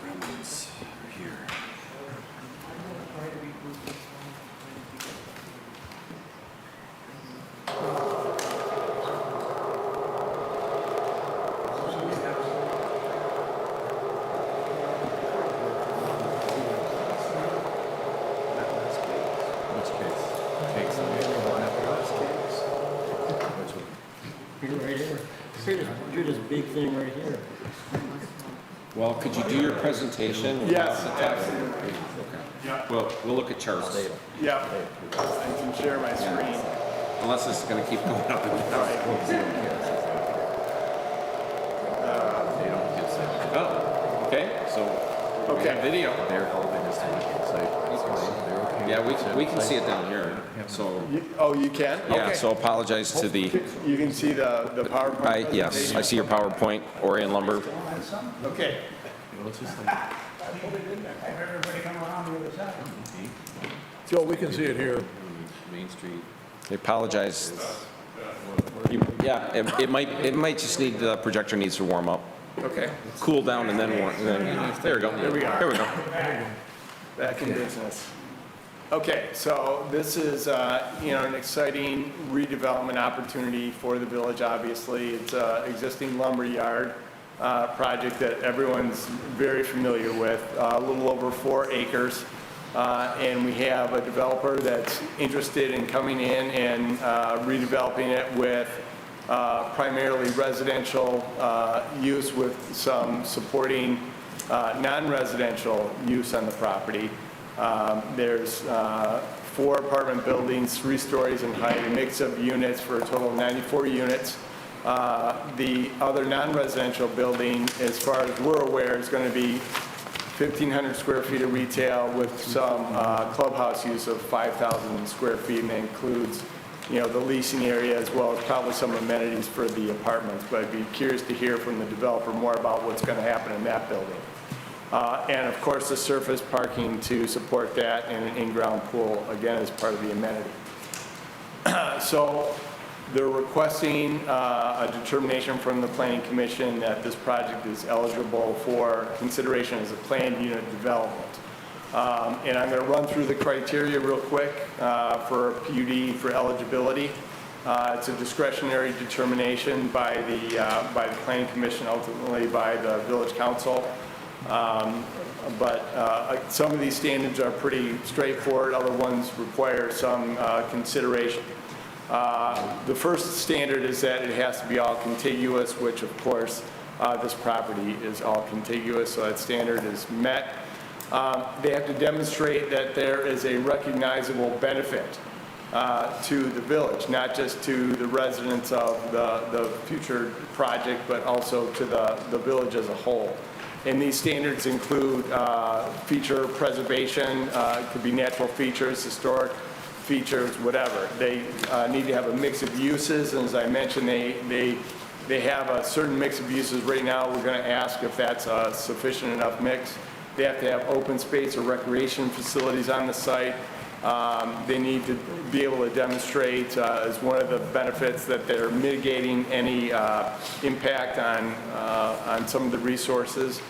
S9: Gremlins are here.
S11: You're right here. You're this big thing right here.
S1: Well, could you do your presentation?
S5: Yes,
S1: without the text?
S5: absolutely.
S1: Okay. Well, we'll look at charts later.
S5: Yeah, I can share my screen.
S1: Unless this is going to keep going up and down. Oh, okay, so we have video.
S9: They're hoping this to look inside.
S1: Yeah, we can see it down here, so,
S5: Oh, you can?
S1: yeah,
S5: Okay.
S1: so apologize to the,
S5: You can see the PowerPoint?
S1: yes, I see your PowerPoint, Orion lumber.
S5: Okay.
S9: Well, it's just like,
S8: So we can see it here.
S9: Main Street.
S1: I apologize. Yeah, it might just need, the projector needs to warm up,
S5: Okay.
S1: cool down and then warm, there we go.
S5: Here we are.
S1: Here we go.
S5: Back in business. Okay, so this is, an exciting redevelopment opportunity for the village, obviously. It's an existing lumber yard project that everyone's very familiar with, a little over 4 acres. and we have a developer that's interested in coming in and redeveloping it with primarily residential use with some supporting non-residential use on the property. There's 4 apartment buildings, 3 stories in height, a mix of units for a total of 94 units. The other non-residential building, as far as we're aware, is going to be 1,500 square feet of retail with some clubhouse use of 5,000 square feet, and that includes, you know, the leasing area as well as probably some amenities for the apartments. But I'd be curious to hear from the developer more about what's going to happen in that building. And of course, the surface parking to support that, and an in-ground pool, again, as part of the amenity. So they're requesting a determination from the Planning Commission that this project is eligible for consideration as a planned unit development. And I'm going to run through the criteria real quick for PUD for eligibility. It's a discretionary determination by the Planning Commission, ultimately by the Village Council. But some of these standards are pretty straightforward. Other ones require some consideration. The first standard is that it has to be all contiguous, which of course this property is all contiguous, so that standard is met. They have to demonstrate that there is a recognizable benefit to the village, not just to the residents of the future project, but also to the village as a whole. And these standards include feature preservation, it could be natural features, historic features, whatever. They need to have a mix of uses, and as I mentioned, they have a certain mix of uses right now. We're going to ask if that's a sufficient enough mix. They have to have open space or recreation facilities on the site. They need to be able to demonstrate as one of the benefits that they're mitigating any impact on some of the resources,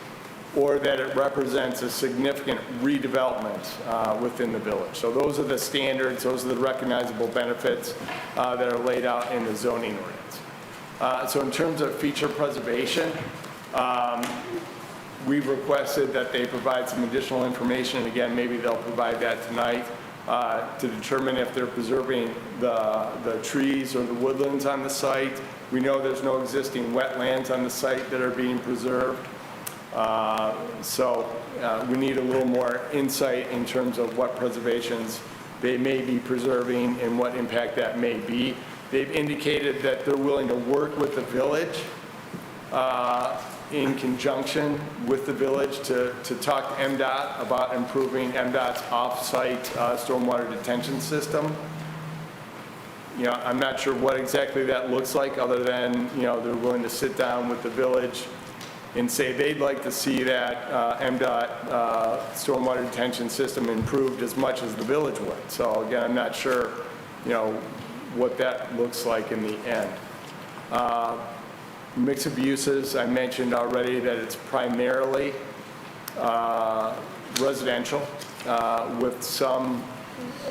S5: or that it represents a significant redevelopment within the village. So those are the standards, those are the recognizable benefits that are laid out in the zoning ordinance. So in terms of feature preservation, we've requested that they provide some additional information, and again, maybe they'll provide that tonight, to determine if they're preserving the trees or the woodlands on the site. We know there's no existing wetlands on the site that are being preserved. So we need a little more insight in terms of what preservations they may be preserving and what impact that may be. They've indicated that they're willing to work with the village in conjunction with the village to talk to MDOT about improving MDOT's off-site stormwater detention system. You know, I'm not sure what exactly that looks like, other than, you know, they're willing to sit down with the village and say they'd like to see that MDOT stormwater detention system improved as much as the village would. So again, I'm not sure, you know, what that looks like in the end. Mix of uses, I mentioned already that it's primarily residential with some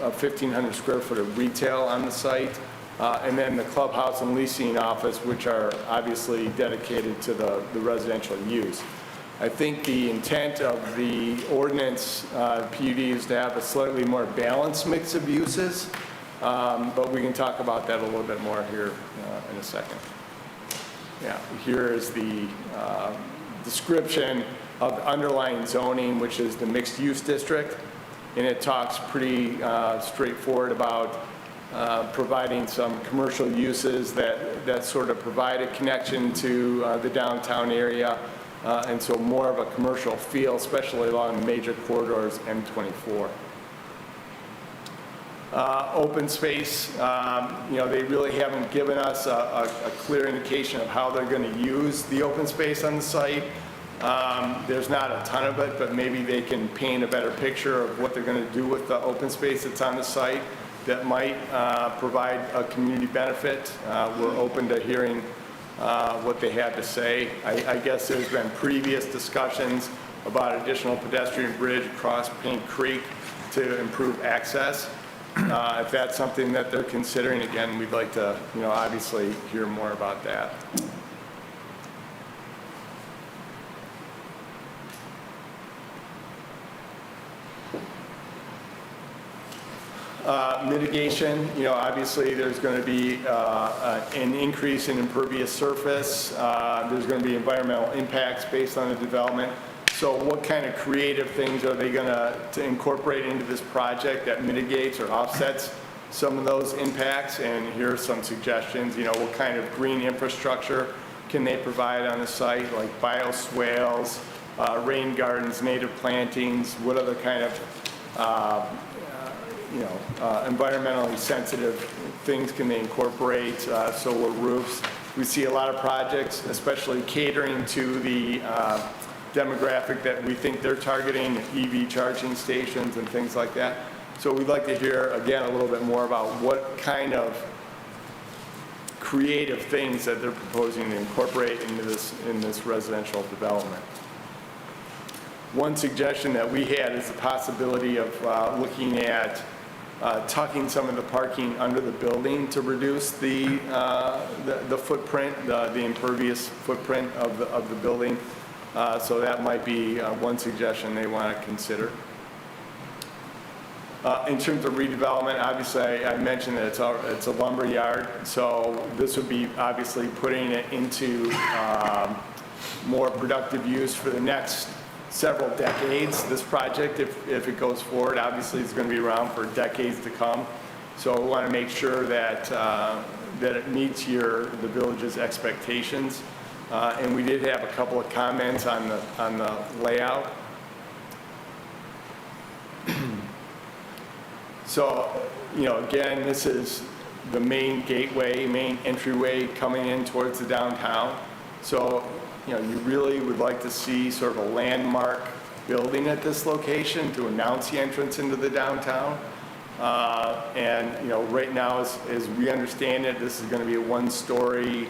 S5: 1,500 square foot of retail on the site, and then the clubhouse and leasing office, which are obviously dedicated to the residential use. I think the intent of the ordinance PUD is to have a slightly more balanced mix of uses, but we can talk about that a little bit more here in a second. Yeah, here is the description of the underlying zoning, which is the mixed-use district, and it talks pretty straightforward about providing some commercial uses that sort of provide a connection to the downtown area, and so more of a commercial feel, especially along the major corridors M24. Open space, you know, they really haven't given us a clear indication of how they're going to use the open space on the site. There's not a ton of it, but maybe they can paint a better picture of what they're going to do with the open space that's on the site that might provide a community benefit. We're open to hearing what they have to say. I guess there's been previous discussions about additional pedestrian bridge across Paint Creek to improve access. If that's something that they're considering, again, we'd like to, you know, obviously hear more about that. Mitigation, obviously there's going to be an increase in impervious surface. There's going to be environmental impacts based on the development. So what kind of creative things are they going to incorporate into this project that mitigates or offsets some of those impacts? And here are some suggestions. What kind of green infrastructure can they provide on the site, like bioswales, rain gardens, native plantings? What other kind of environmentally sensitive things can they incorporate? Solar roofs. We see a lot of projects, especially catering to the demographic that we think they're targeting, EV charging stations and things like that. So we'd like to hear, again, a little bit more about what kind of creative things that they're proposing to incorporate into this residential development. One suggestion that we had is the possibility of looking at tucking some of the parking under the building to reduce the footprint, the impervious footprint of the building. So that might be one suggestion they want to consider. In terms of redevelopment, obviously I mentioned that it's a lumber yard, so this would be obviously putting it into more productive use for the next several decades. This project, if it goes forward, obviously it's going to be around for decades to come. So we want to make sure that that it meets the village's expectations. And we did have a couple of comments on the layout. So, again, this is the main gateway, main entryway coming in towards the downtown. So, you really would like to see sort of a landmark building at this location to announce the entrance into the downtown. And, right now, as we understand it, this is going to be a one-story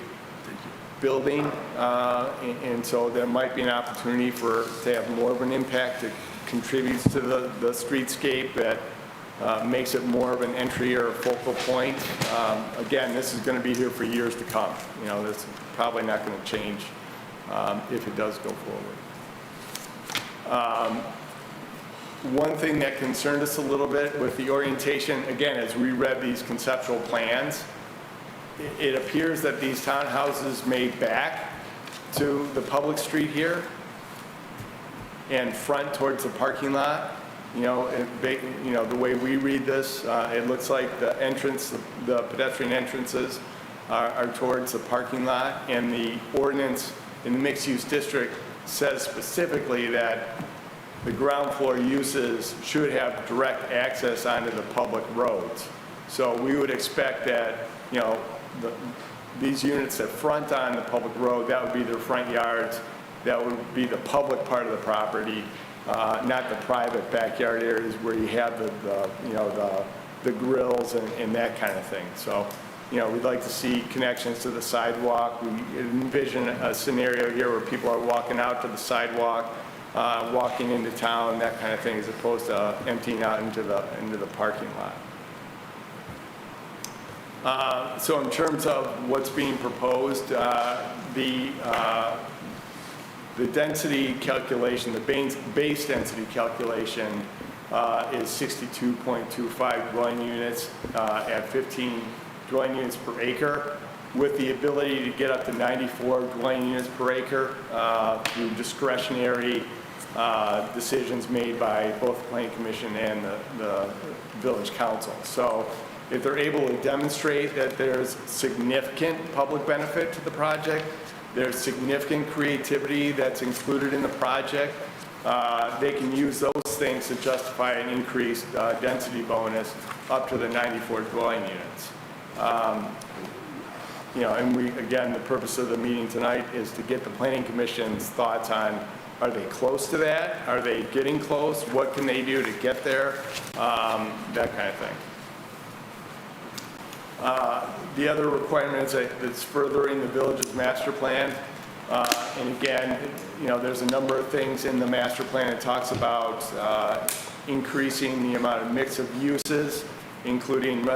S5: building, and so there might be an opportunity to have more of an impact that contributes to the streetscape, that makes it more of an entry or a focal point. Again, this is going to be here for years to come. This is probably not going to change if it does go forward. One thing that concerned us a little bit with the orientation, again, as we read these conceptual plans, it appears that these townhouses may back to the public street here and front towards the parking lot. The way we read this, it looks like the pedestrian entrances are towards the parking lot, and the ordinance in the mixed-use district says specifically that the ground floor uses should have direct access onto the public roads. So we would expect that, these units that front on the public road, that would be their front yards, that would be the public part of the property, not the private backyard areas where you have the grills and that kind of thing. So, we'd like to see connections to the sidewalk. We envision a scenario here where people are walking out to the sidewalk, walking into town, that kind of thing, as opposed to emptying out into the parking lot. So in terms of what's being proposed, the density calculation, the base density calculation is 62.25 dwelling units at 15 dwelling units per acre, with the ability to get up to 94 dwelling units per acre through discretionary decisions made by both the Planning Commission and the Village Council. So if they're able to demonstrate that there's significant public benefit to the project, there's significant creativity that's included in the project, they can use those things to justify an increased density bonus up to the 94 dwelling units. And again, the purpose of the meeting tonight is to get the Planning Commission's thoughts on, are they close to that? Are they getting close? What can they do to get there? That kind of thing. The other requirement is that it's furthering the village's master plan. And again, there's a number of things in the master plan that talks about increasing the amount of mix of uses, including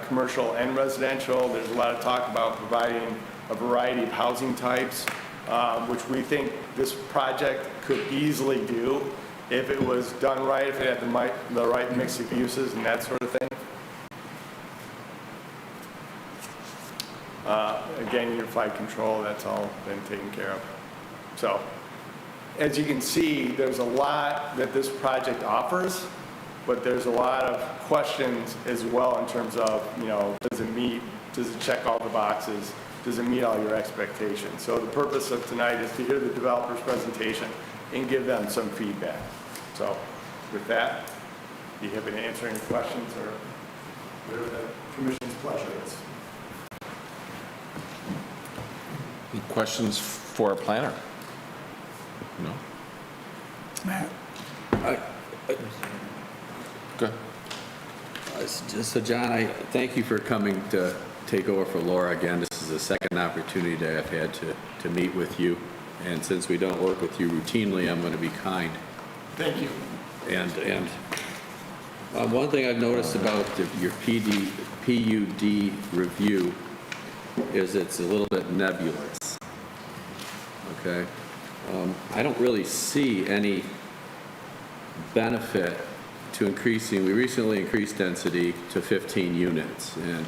S5: commercial and residential. There's a lot of talk about providing a variety of housing types, which we think this project could easily do if it was done right, if it had the right mix of uses and that sort of thing. again, unified control, that's all been taken care of. So, as you can see, there's a lot that this project offers, but there's a lot of questions as well in terms of, does it check all the boxes? Does it meet all your expectations? So the purpose of tonight is to hear the developer's presentation and give them some feedback. So with that, be happy to answer any questions or whatever the commission's pleasure is.
S1: Any questions for a planner? No?
S4: Matt?
S1: Good.
S9: So John, I thank you for coming to take over for Laura again. This is the second opportunity that I've had to meet with you. And since we don't work with you routinely, I'm going to be kind.
S5: Thank you.
S9: And one thing I've noticed about your PUD review is it's a little bit nebulous. Okay? I don't really see any benefit to increasing. We recently increased density to 15 units. And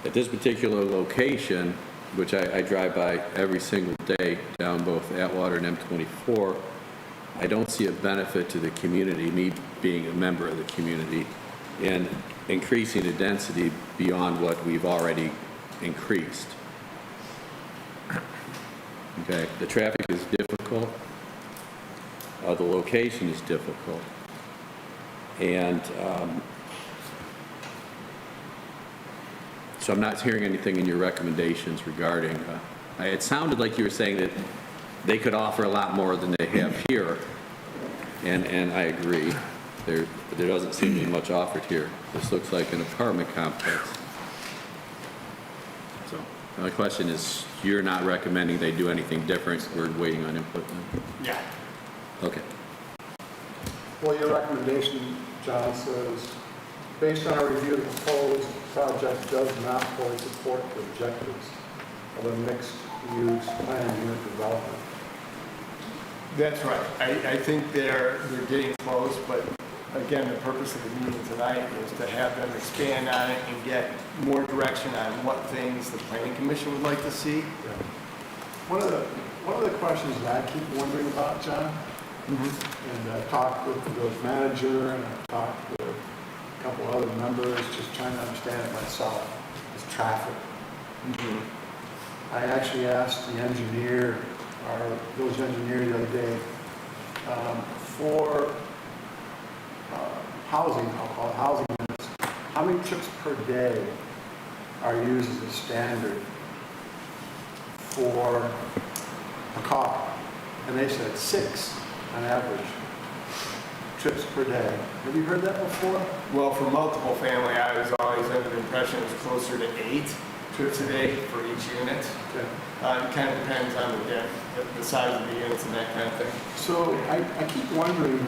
S9: at this particular location, which I drive by every single day down both Atwater and M24, I don't see a benefit to the community, me being a member of the community, in increasing the density beyond what we've already increased. Okay, the traffic is difficult, the location is difficult, and so I'm not hearing anything in your recommendations regarding, it sounded like you were saying that they could offer a lot more than they have here, and I agree. There doesn't seem to be much offered here. This looks like an apartment complex. So my question is, you're not recommending they do anything different? We're waiting on input then?
S5: Yeah.
S9: Okay.
S3: Well, your recommendation, John, says, based on our review, the proposed project does not fully support the objectives of a mixed-use planned unit development.
S5: That's right. I think they're getting close, but again, the purpose of the meeting tonight is to have them expand on it and get more direction on what things the planning commission would like to see.
S3: One of the questions that I keep wondering about, John, and I've talked with the manager and I've talked with a couple other members, just trying to understand it myself, is traffic. I actually asked the engineer, our village engineer the other day, for housing, I'll call it housing units, how many trips per day are used as a standard for a car? And they said 6 on average trips per day. Have you heard that before?
S5: Well, for multiple family, I was always under the impression it was closer to 8 trips a day for each unit.
S3: Okay.
S5: It kind of depends on the size of the units and that kind of thing.
S3: So I keep wondering,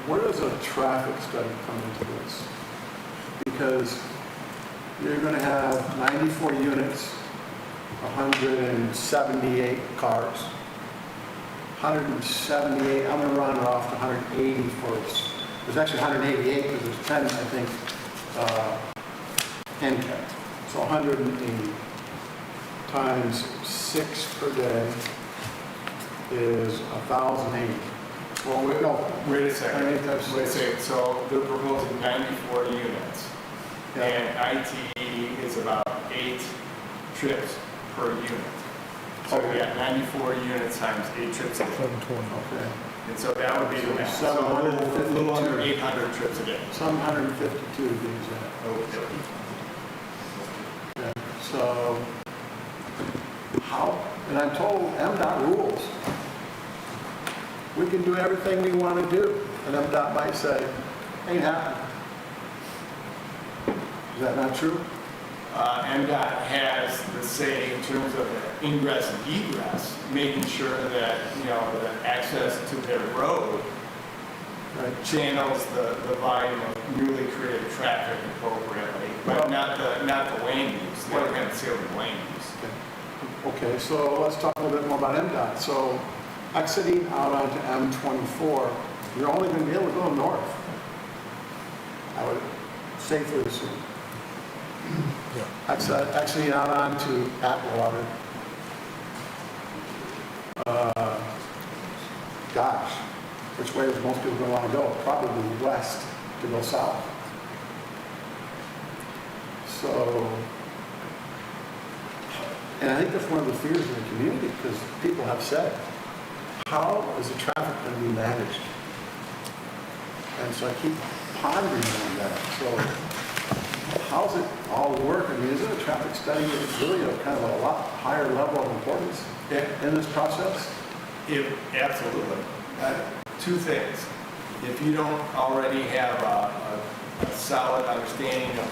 S3: where does a traffic study come into this? Because you're going to have 94 units, 178 cars. 178, I'm going to round it off to 180 first. There's actually 188 because there's 10, I think, handicapped. So 180 times 6 per day is 1,080.
S5: Well, wait a second.
S3: 180 times
S5: Wait a
S3: 6.
S5: second. So they're proposing 94 units.
S3: Yeah.
S5: And IT is about 8 trips per unit. So we got 94 units times 8 trips a day.
S8: 720.
S3: Okay.
S5: And so that would be the math. So a little under 800 trips a day.
S3: Some 152 to be exact.
S5: Okay.
S3: Okay. So how, and I'm told MDOT rules. We can do everything we want to do. And MDOT might say, ain't happening. Is that not true?
S5: MDOT has the say in terms of ingress and egress, making sure that, the access to their road channels the volume of newly created traffic appropriately, but not the land use. They don't have to say the land use.
S3: Okay, so let's talk a little bit more about MDOT. So exiting out onto M24, you're only going to be able to go north. I would safely assume. Actually, out onto Atwater. Gosh, which way is most people going to want to go? Probably west to go south. So, and I think that's one of the fears in the community, because people have said, how is the traffic going to be managed? And so I keep pondering on that. So how's it all work? I mean, isn't a traffic study really a kind of a lot higher level of importance in this process?
S5: Absolutely. Two things. If you don't already have a solid understanding of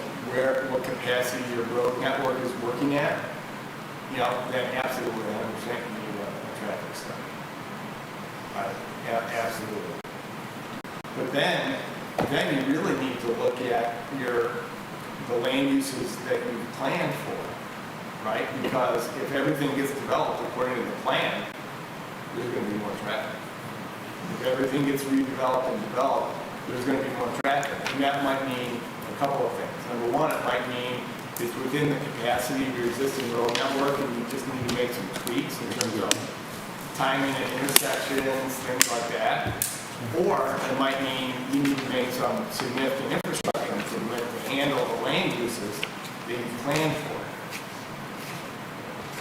S5: what capacity your road network is working at, then absolutely 100% you need a traffic study. Absolutely. But then you really need to look at the land uses that you've planned for, right? Because if everything gets developed according to the plan, there's going to be more traffic. If everything gets redeveloped and developed, there's going to be more traffic. And that might mean a couple of things. Number one, it might mean it's within the capacity of your existing road network and you just need to make some tweaks in terms of timing and intersections, things like that. Or it might mean you need to make some significant infrastructure improvement to handle the land uses that you've planned for.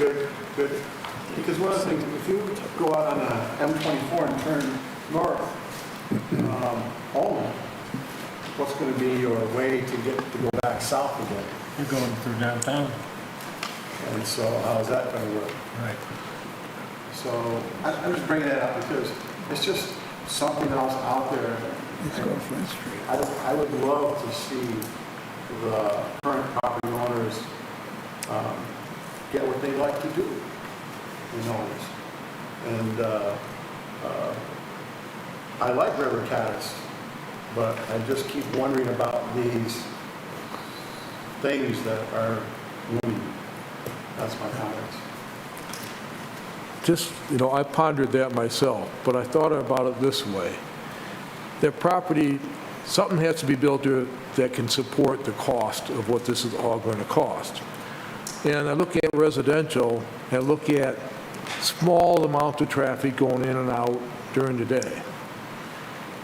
S3: Good. Because one of the things, if you go out on M24 and turn north, Ulm, what's going to be your way to go back south again?
S11: You're going through downtown.
S3: And so how's that going to work?
S11: Right.
S3: So I'm just bringing that up because it's just something else out there.
S4: Let's go Flint Street.
S3: I would love to see the current property owners get what they like to do in all this. And I like river cats, but I just keep wondering about these things that are looming. That's my comments.
S8: Just, I pondered that myself, but I thought about it this way. That property, something has to be built there that can support the cost of what this is all going to cost. And I look at residential, and I look at small amount of traffic going in and out during the day.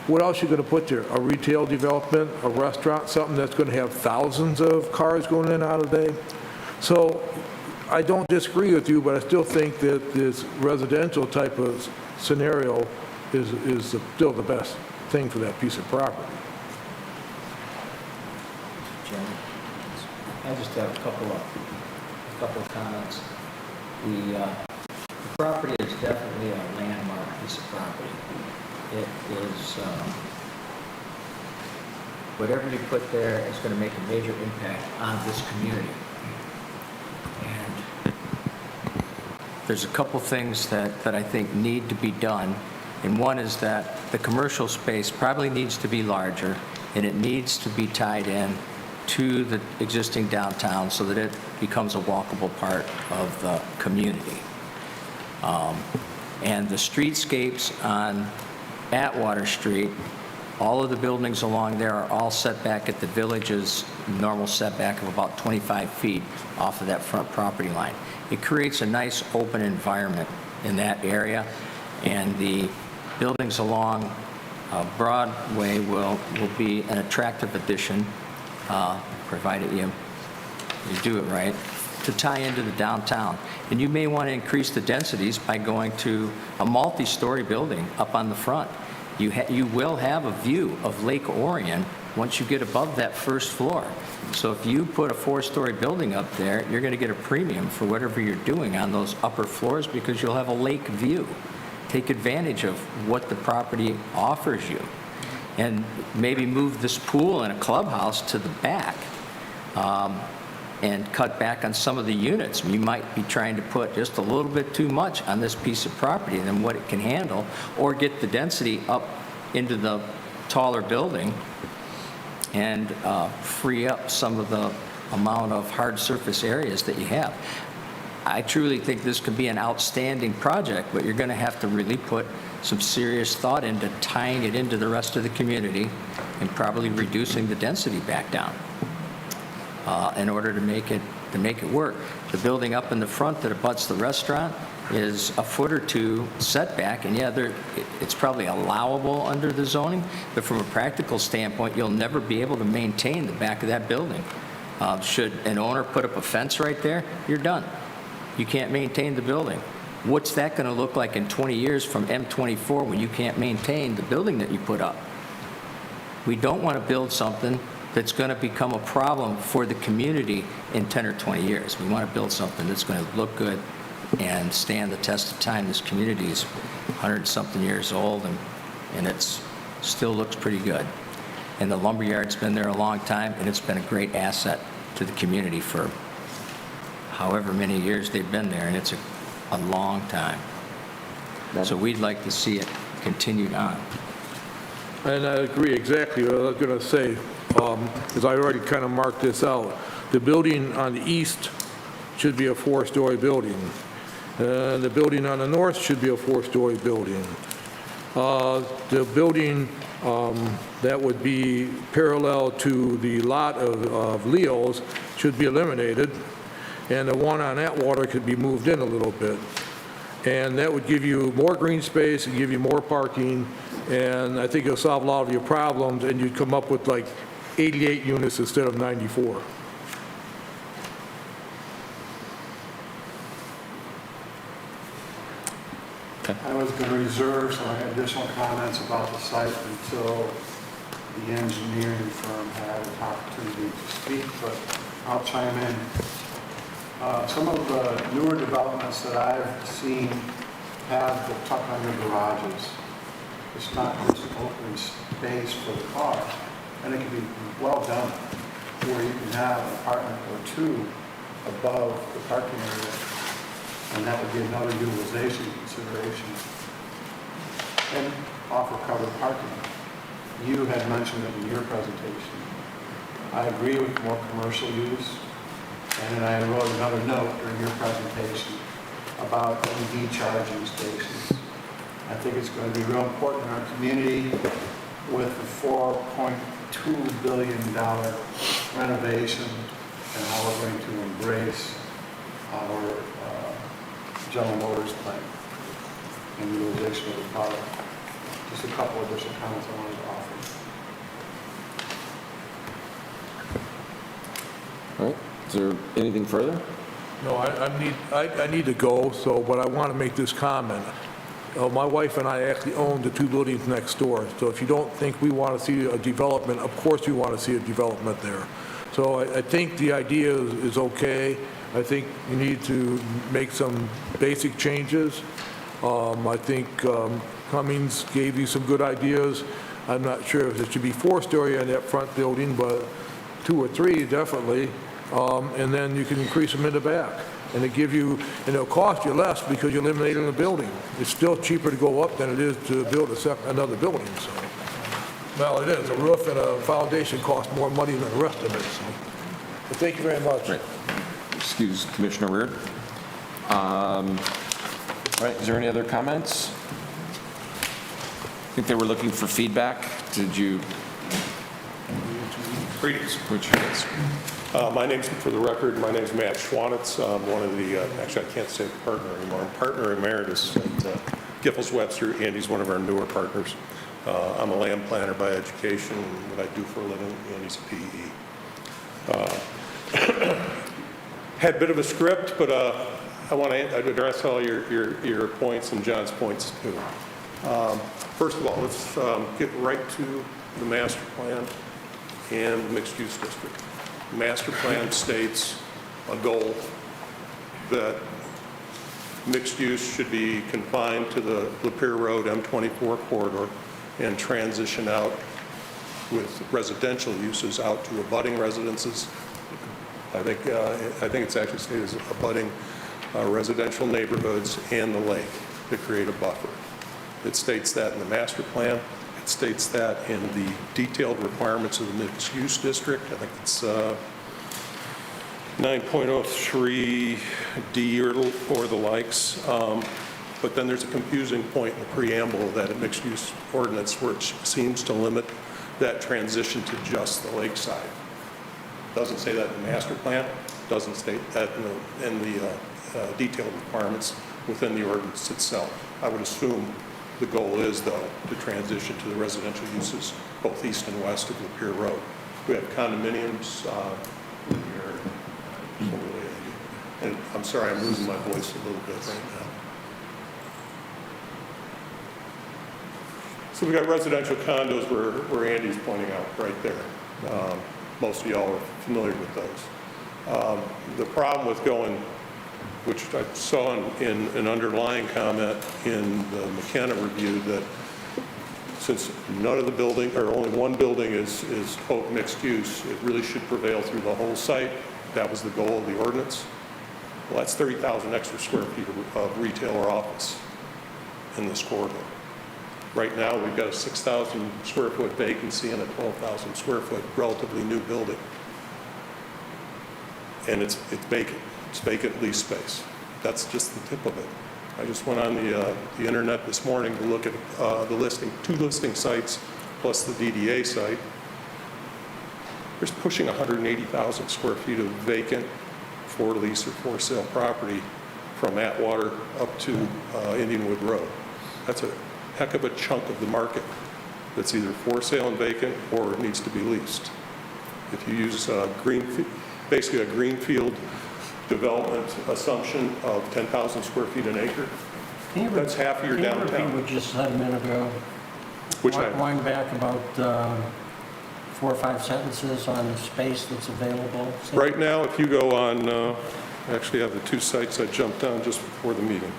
S8: What else are you going to put there? A retail development, a restaurant, something that's going to have thousands of cars going in and out a day? So I don't disagree with you, but I still think that this residential type of scenario is still the best thing for that piece of property.
S7: Chairman, I just have a couple of comments. The property is definitely a landmark piece of property. It is, whatever you put there is going to make a major impact on this community. And there's a couple things that I think need to be done. And one is that the commercial space probably needs to be larger, and it needs to be tied in to the existing downtown so that it becomes a walkable part of the community. And the streetscapes on Atwater Street, all of the buildings along there are all set back at the village's normal setback of about 25 feet off of that front property line. It creates a nice open environment in that area, and the buildings along Broadway will be an attractive addition, provided you do it right, to tie into the downtown. And you may want to increase the densities by going to a multi-story building up on the front. You will have a view of Lake Orion once you get above that first floor. So if you put a 4-story building up there, you're going to get a premium for whatever you're doing on those upper floors because you'll have a lake view. Take advantage of what the property offers you. And maybe move this pool and a clubhouse to the back. And cut back on some of the units. You might be trying to put just a little bit too much on this piece of property than what it can handle, or get the density up into the taller building and free up some of the amount of hard surface areas that you have. I truly think this could be an outstanding project, but you're going to have to really put some serious thought into tying it into the rest of the community and probably reducing the density back down. in order to make it work. The building up in the front that abuts the restaurant is a foot or two setback, and yeah, it's probably allowable under the zoning, but from a practical standpoint, you'll never be able to maintain the back of that building. Should an owner put up a fence right there, you're done. You can't maintain the building. What's that going to look like in 20 years from M24 when you can't maintain the building that you put up? We don't want to build something that's going to become a problem for the community in 10 or 20 years. We want to build something that's going to look good and stand the test of time. This community is 100-something years old, and it still looks pretty good. And the lumberyard's been there a long time, and it's been a great asset to the community for however many years they've been there, and it's a long time. So we'd like to see it continued on.
S8: And I agree exactly what I was going to say, because I already kind of marked this out. The building on the east should be a 4-story building. The building on the north should be a 4-story building. The building that would be parallel to the lot of Leo's should be eliminated, and the one on Atwater could be moved in a little bit. And that would give you more green space and give you more parking, and I think it'll solve a lot of your problems, and you'd come up with like 88 units instead of 94.
S3: I was going to reserve some additional comments about the site until the engineering firm had an opportunity to speak, but I'll chime in. Some of the newer developments that I've seen have the tuck-under garages. It's not just open space for the car, and it can be well done, where you can have an apartment or two above the parking area, and that would be another utilization consideration. And offer covered parking. You had mentioned it in your presentation. I agree with more commercial use, and then I wrote another note during your presentation about EV charging stations. I think it's going to be real important in our community with the $4.2 billion renovation and how we're going to embrace our General Motors plant and utilization of the product. Just a couple of additional comments I wanted to offer.
S1: All right, is there anything further?
S8: No, I need to go, but I want to make this comment. My wife and I actually own the 2 buildings next door, so if you don't think we want to see a development, of course we want to see a development there. So I think the idea is okay. I think you need to make some basic changes. I think Cummings gave you some good ideas. I'm not sure if it should be 4-story on that front building, but 2 or 3 definitely. And then you can increase them in the back. And it'll cost you less because you're eliminating the building. It's still cheaper to go up than it is to build another building. So, well, it is. A roof and a foundation cost more money than the rest of it. So, but thank you very much.
S1: Right. Excuse Commissioner Reard. All right, is there any other comments? I think they were looking for feedback. Did you?
S12: Greetings.
S1: Which is?
S12: My name's, for the record, my name's Matt Schwanitz. I'm one of the, actually I can't say partner anymore. I'm partner emeritus at Giffords Webster. Andy's one of our newer partners. I'm a land planner by education, and what I do for a living, Andy's a PE. Had a bit of a script, but I want to address all your points and John's points too. First of all, let's get right to the master plan and the mixed-use district. Master plan states a goal that mixed use should be confined to the Lapeer Road M24 corridor and transition out with residential uses out to abutting residences. I think it's actually stated as abutting residential neighborhoods and the lake to create a buffer. It states that in the master plan. It states that in the detailed requirements of the mixed use district. I think it's 9.03D or the likes. But then there's a confusing point in the preamble that a mixed use ordinance which seems to limit that transition to just the lakeside. Doesn't say that in the master plan, doesn't state that in the detailed requirements within the ordinance itself. I would assume the goal is, though, to transition to the residential uses, both east and west of Lapeer Road. We have condominiums here. And I'm sorry, I'm losing my voice a little bit right now. So we got residential condos where Andy's pointing out right there. Most of y'all are familiar with those. The problem with going, which I saw in an underlying comment in the McKenna review, that since none of the building, or only one building is quote mixed use, it really should prevail through the whole site. That was the goal of the ordinance. Well, that's 30,000 extra square feet of retail or office in this corridor. Right now, we've got a 6,000 square foot vacancy and a 12,000 square foot relatively new building. And it's vacant. It's vacant lease space. That's just the tip of it. I just went on the internet this morning to look at the listing, 2 listing sites plus the DDA site. There's pushing 180,000 square feet of vacant for lease or for sale property from Atwater up to Indianwood Road. That's a heck of a chunk of the market that's either for sale and vacant or needs to be leased. If you use basically a greenfield development assumption of 10,000 square feet an acre, that's half of your downtown.
S11: Can you repeat what you said a minute ago?
S12: Which
S11: Going back about 4 or 5 sentences on the space that's available.
S12: right now, if you go on, actually I have the 2 sites I jumped on just before the meeting.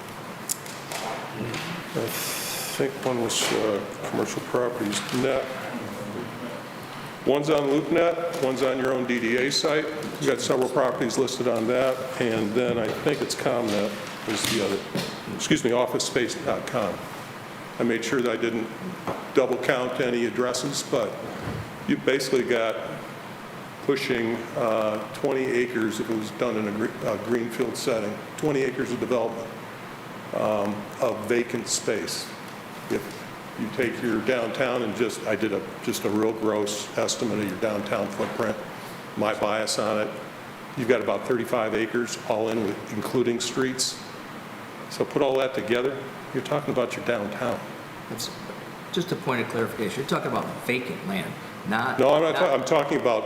S12: I think one was commercial properties net. One's on LoopNet, one's on your own DDA site. We've got several properties listed on that, and then I think it's ComNet is the other, officespace.com. I made sure that I didn't double count any addresses, but you basically got pushing 20 acres if it was done in a greenfield setting, 20 acres of development of vacant space. If you take your downtown and I did just a real gross estimate of your downtown footprint, my bias on it, you've got about 35 acres all in, including streets. So put all that together, you're talking about your downtown.
S7: Just a point of clarification, you're talking about vacant land, not...
S12: No, I'm talking about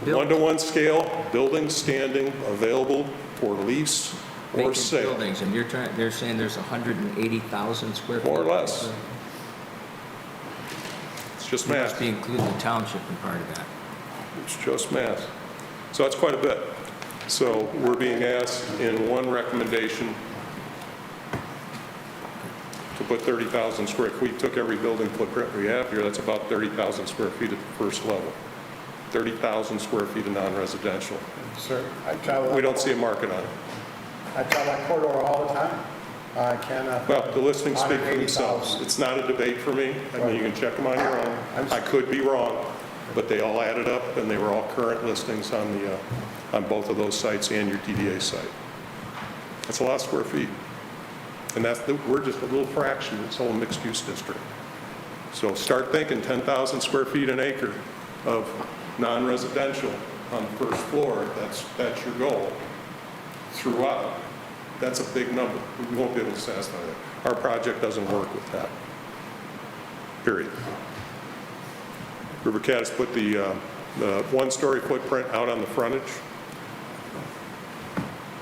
S12: one-to-one scale, buildings standing, available for lease or
S7: vacant
S12: sale.
S7: buildings, and they're saying there's 180,000 square feet.
S12: More or less. It's just
S7: You must
S12: math.
S7: be including the township in part of that.
S12: It's just math. So that's quite a bit. So we're being asked in one recommendation to put 30,000 square feet. We took every building footprint we have here, that's about 30,000 square feet at the first level. 30,000 square feet of non-residential.
S3: Sir, I travel.
S12: We don't see a market on it.
S3: I travel that corridor all the time. I cannot.
S12: Well, the listings speak for
S3: 180,000.
S12: themselves. It's not a debate for me. I mean, you can check them on your own. I could be wrong, but they all added up, and they were all current listings on both of those sites and your DDA site. That's a lot of square feet. And we're just a little fraction of this whole mixed-use district. So start thinking 10,000 square feet an acre of non-residential on the first floor. That's your goal throughout. That's a big number. We won't be able to satisfy that. Our project doesn't work with that. Period. Rivercat has put the one-story footprint out on the frontage.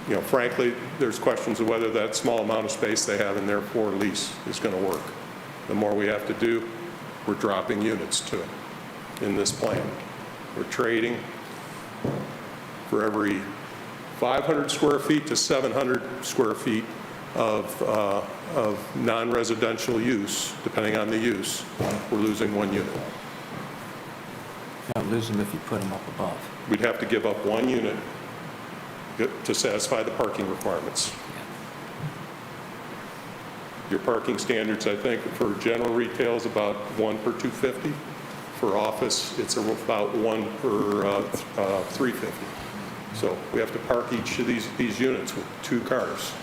S12: You know, frankly, there's questions of whether that small amount of space they have in there for lease is going to work. The more we have to do, we're dropping units to it in this plan. We're trading for every 500 square feet to 700 square feet of non-residential use, depending on the use, we're losing 1 unit.
S7: You don't lose them if you put them up above.
S12: We'd have to give up 1 unit to satisfy the parking requirements. Your parking standards, I think, for general retail is about 1 per 250. For office, it's about 1 per 350. So we have to park each of these units with 2 cars.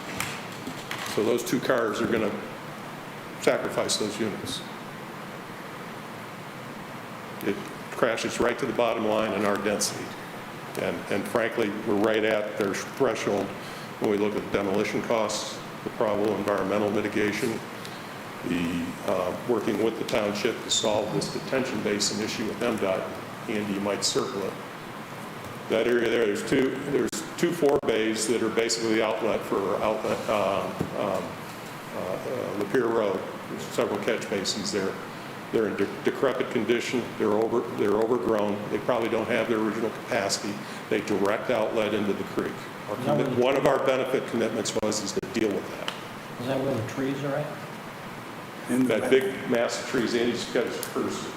S12: So those 2 cars are going to sacrifice those units. It crashes right to the bottom line in our density. And frankly, we're right at their threshold when we look at demolition costs, the probable environmental mitigation, the working with the township to solve this detention basin issue with MDOT. Andy, you might circle it. That area there, there's two forebays that are basically the outlet for Lapeer Road. There's several catch basins there. They're in decrepit condition. They're overgrown. They probably don't have their original capacity. They direct outlet into the creek. One of our benefit commitments is to deal with that.
S11: Is that where the trees are at?
S12: That big mass of trees, Andy's got his cursor.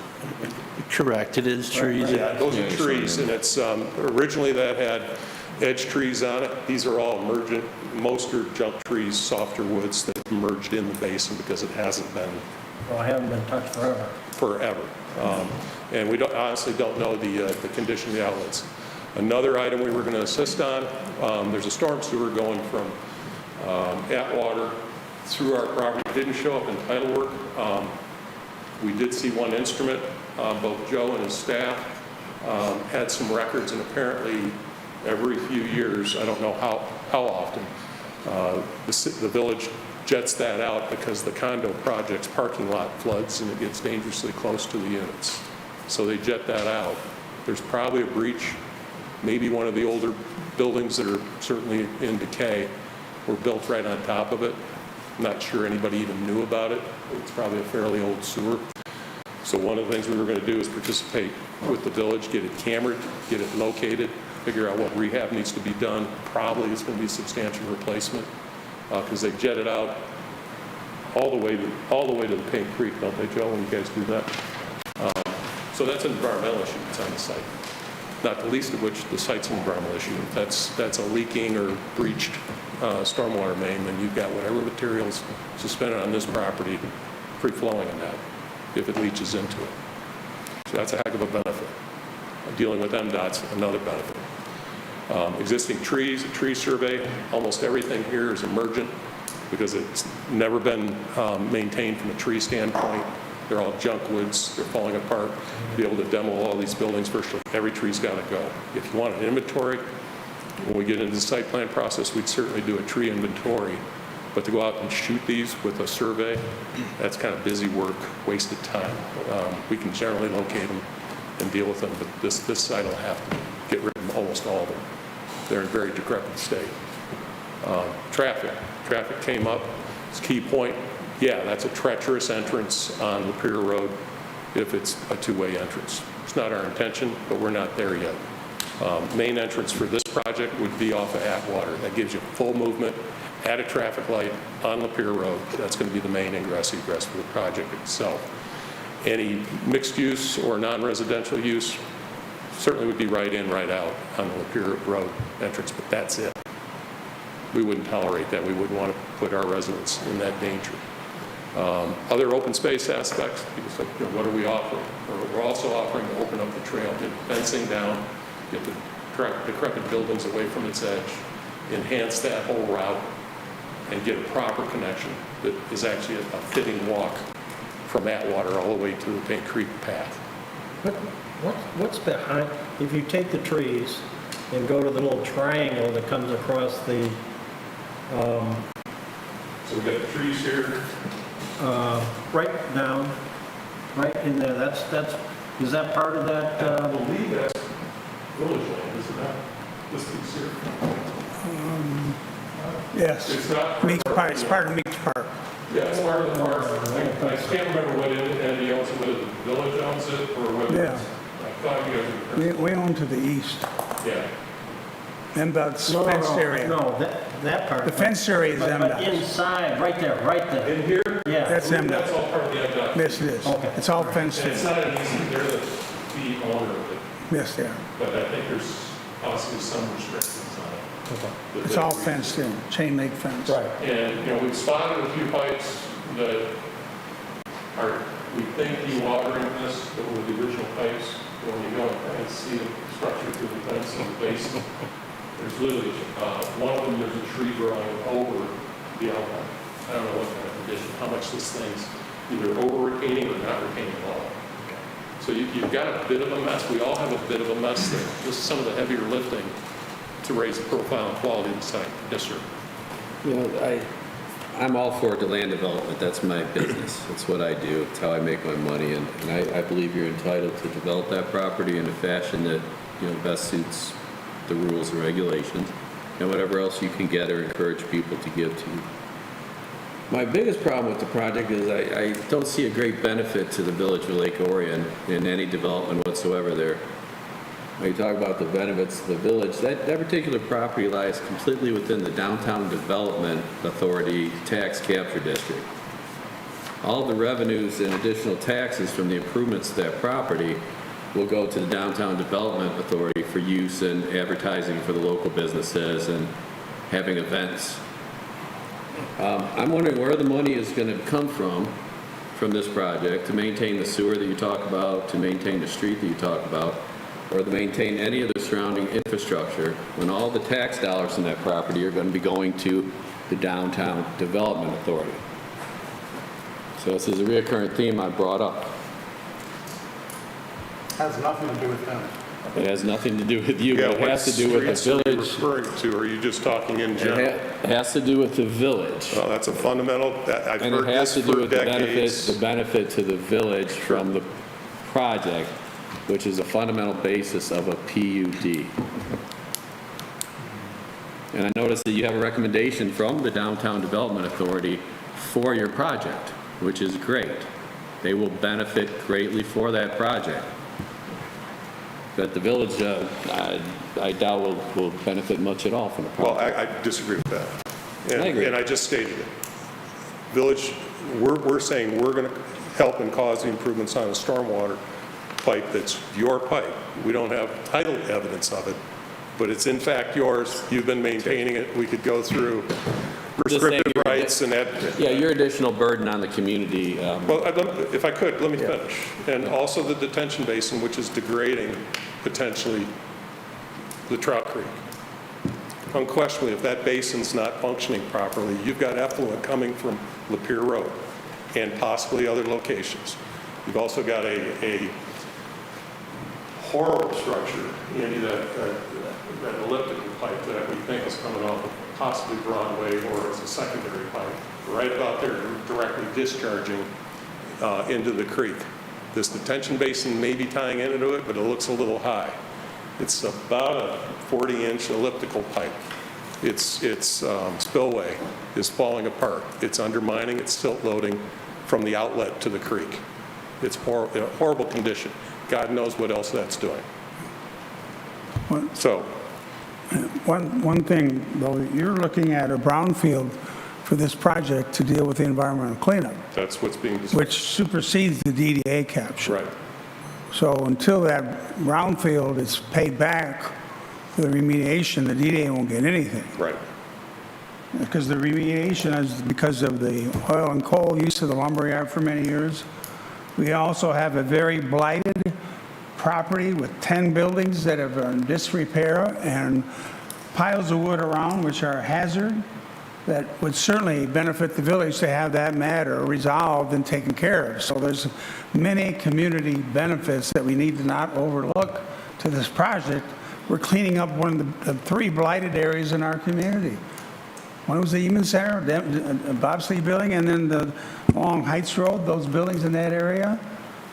S13: Correct, it is trees.
S12: Yeah, those are trees, and it's, originally that had edge trees on it. These are all emergent, most are junk trees, softer woods that have emerged in the basin because it hasn't been
S11: Well, I haven't been touched forever.
S12: forever. And we honestly don't know the condition of the outlets. Another item we were going to assist on, there's a storm sewer going from Atwater through our property. It didn't show up in title work. We did see one instrument. Both Joe and his staff had some records, and apparently every few years, I don't know how often, the village jets that out because the condo project's parking lot floods and it gets dangerously close to the units. So they jet that out. There's probably a breach. Maybe one of the older buildings that are certainly in decay were built right on top of it. I'm not sure anybody even knew about it. It's probably a fairly old sewer. So one of the things we were going to do is participate with the village, get it cambered, get it located, figure out what rehab needs to be done. Probably it's going to be substantial replacement because they jet it out all the way to the Paint Creek, don't they, Joe, when you guys do that? So that's an environmental issue that's on the site. Not the least of which the site's an environmental issue. That's a leaking or breached stormwater main, then you've got whatever materials suspended on this property free-flowing in that if it leaches into it. So that's a heck of a benefit. Dealing with MDOT's another benefit. Existing trees, a tree survey, almost everything here is emergent because it's never been maintained from a tree standpoint. They're all junk woods, they're falling apart. To be able to demo all these buildings, virtually every tree's got to go. If you want an inventory, when we get into the site plan process, we'd certainly do a tree inventory. But to go out and shoot these with a survey, that's kind of busy work, wasted time. We can generally locate them and deal with them, but this site will have to get rid of almost all of them. They're in very decrepit state. Traffic came up. It's a key point. Yeah, that's a treacherous entrance on Lapeer Road if it's a two-way entrance. It's not our intention, but we're not there yet. Main entrance for this project would be off of Atwater. That gives you full movement at a traffic light on Lapeer Road. That's going to be the main ingress egress for the project itself. Any mixed use or non-residential use certainly would be right in, right out on the Lapeer Road entrance, but that's it. We wouldn't tolerate that. We wouldn't want to put our residents in that danger. Other open space aspects, people say, what are we offering? We're also offering to open up the trail, get fencing down, get the decrepit buildings away from its edge, enhance that whole route, and get a proper connection that is actually a fitting walk from Atwater all the way to the Paint Creek path.
S11: What's behind, if you take the trees and go to the little triangle that comes across the,
S12: So we've got the trees here.
S11: right down, right in there, is that part of that?
S12: I believe that's village land, isn't that? This piece here.
S4: Yes.
S12: It's not.
S4: Meeks Park, it's part of Meeks Park.
S12: Yeah, it's part of the park. I can't remember what Andy owns it, whether the village owns it or whether
S4: Yeah.
S12: it's, I thought you guys were.
S4: We own to the east,
S12: Yeah.
S4: MDOT's fenced area.
S11: No, that part.
S4: The fenced area is
S11: But
S4: MDOT.
S11: inside, right there.
S12: In here?
S11: Yeah.
S4: That's
S12: That's
S4: MDOT.
S12: all part of the MDOT.
S4: Yes, it is.
S11: Okay.
S4: It's all fenced
S12: And it's
S4: in.
S12: not an easy, they're the owner of it,
S4: Yes, they are.
S12: but I think there's possibly some restrictions on it.
S4: It's all fenced in, chain link fence.
S11: Right.
S12: And, we've spotted a few pipes that are, we think dewatering this, that were the original pipes. When you go and see the structure through the fence and the basin, there's literally, one of them, there's a tree growing over the outline. I don't know what kind of condition, how much this thing's either over retaining or not retaining at all. So you've got a bit of a mess. We all have a bit of a mess there. This is some of the heavier lifting to raise the profile and quality of the site. Yes, sir.
S9: You know, I'm all for the land development. That's my business. That's what I do. It's how I make my money. And I believe you're entitled to develop that property in a fashion that, you know, best suits the rules and regulations and whatever else you can get or encourage people to give to you. My biggest problem with the project is I don't see a great benefit to the village of Lake Orion in any development whatsoever there. When you talk about the benefits to the village, that particular property lies completely within the Downtown Development Authority tax capture district. All the revenues and additional taxes from the improvements to that property will go to the Downtown Development Authority for use in advertising for the local businesses and having events. I'm wondering where the money is going to come from this project to maintain the sewer that you talk about, to maintain the street that you talk about, or to maintain any of the surrounding infrastructure when all the tax dollars in that property are going to be going to the Downtown Development Authority. So this is a recurrent theme I brought up.
S8: Has nothing to do with them.
S9: It has nothing to do with you, but it has to do with the
S12: What
S9: village.
S12: streets are you referring to, or are you just talking in
S9: It
S12: general?
S9: has to do with the village.
S12: Well, that's a fundamental, I've
S9: And
S12: heard
S9: it has
S12: this
S9: to do
S12: for
S9: with the
S12: decades.
S9: benefit to the village from the project, which is a fundamental basis of a PUD. And I noticed that you have a recommendation from the Downtown Development Authority for your project, which is great. They will benefit greatly for that project. But the village, I doubt will benefit much at all from the
S12: Well,
S9: project.
S12: I disagree with that. And-
S9: I agree.
S12: And I just stated it. Village, we're saying we're going to help and cause the improvements on a stormwater pipe that's your pipe. We don't have title evidence of it, but it's in fact yours. You've been maintaining it. We could go through
S9: Just saying
S12: prescriptive
S9: you're-
S12: rights and that.
S9: Yeah, your additional burden on the community.
S12: Well, if I could, let me finish. And also the detention basin, which is degrading potentially the Trout Creek. Unquestionably, if that basin's not functioning properly, you've got effluent coming from Lapeer Road and possibly other locations. You've also got a horrible structure in that elliptical pipe that we think is coming off of possibly Broadway or as a secondary pipe, right about there, directly discharging into the creek. This detention basin may be tying into it, but it looks a little high. It's about a 40-inch elliptical pipe. Its spillway is falling apart. It's undermining, it's silt loading from the outlet to the creek. It's in a horrible condition. God knows what else that's doing. So,
S4: One thing, though, you're looking at a brownfield for this project to deal with the environmental cleanup,
S12: that's what's being discussed.
S4: which supersedes the DDA capture.
S12: Right.
S4: So until that brownfield is paid back for the remediation, the DDA won't get anything.
S12: Right.
S4: Because the remediation is because of the oil and coal use of the lumberyard for many years. We also have a very blighted property with 10 buildings that are in disrepair and piles of wood around, which are a hazard, that would certainly benefit the village to have that matter resolved and taken care of. So there's many community benefits that we need to not overlook to this project. We're cleaning up one of the 3 blighted areas in our community. One was the Eman Center, the Bobsleigh Building, and then the Long Heights Road, those buildings in that area.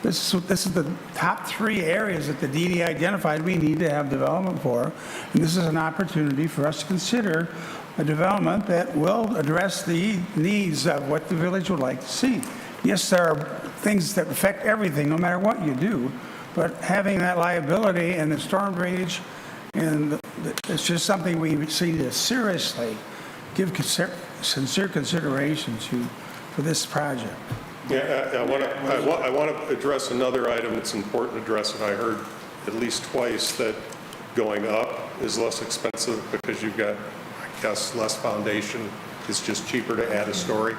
S4: This is the top 3 areas that the DD identified we need to have development for. And this is an opportunity for us to consider a development that will address the needs of what the village would like to see. Yes, there are things that affect everything, no matter what you do, but having that liability and the storm drainage, and it's just something we see to seriously give sincere consideration to for this project.
S12: Yeah, I want to address another item that's important to address, and I heard at least twice that going up is less expensive because you've got, I guess, less foundation. It's just cheaper to add a story.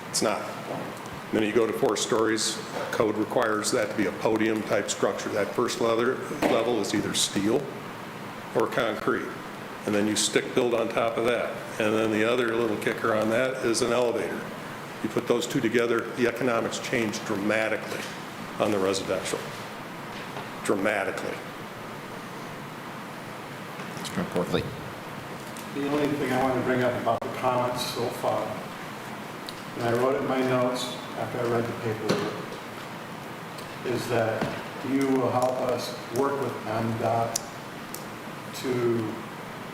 S12: It's not. Then you go to 4 stories, code requires that to be a podium-type structure. That first level is either steel or concrete, and then you stick build on top of that. And then the other little kicker on that is an elevator. You put those 2 together, the economics change dramatically on the residential. dramatically.
S1: Mr. Portley.
S3: The only thing I want to bring up about the comments so far, and I wrote it in my notes after I read the paperwork, is that you will help us work with MDOT to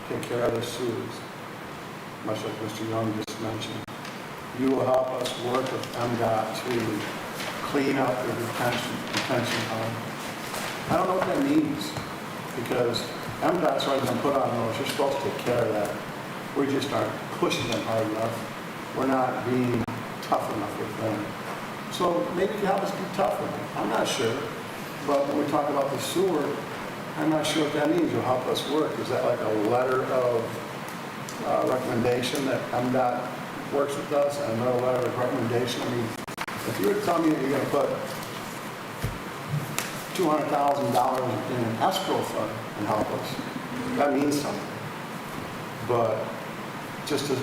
S3: take care of the sewers, much like Mr. Young just mentioned. You will help us work with MDOT to clean up the detention pond. I don't know what that means, because MDOT's already been put on those. You're supposed to take care of that. We just aren't pushing them hard enough. We're not being tough enough with them. So maybe you help us be tougher. I'm not sure. But when we talk about the sewer, I'm not sure what that means. You'll help us work. Is that like a letter of recommendation that MDOT works with us, and another letter of recommendation? I mean, if you were to tell me that you're going to put $200,000 in an escrow fund and help us, that means something. But just to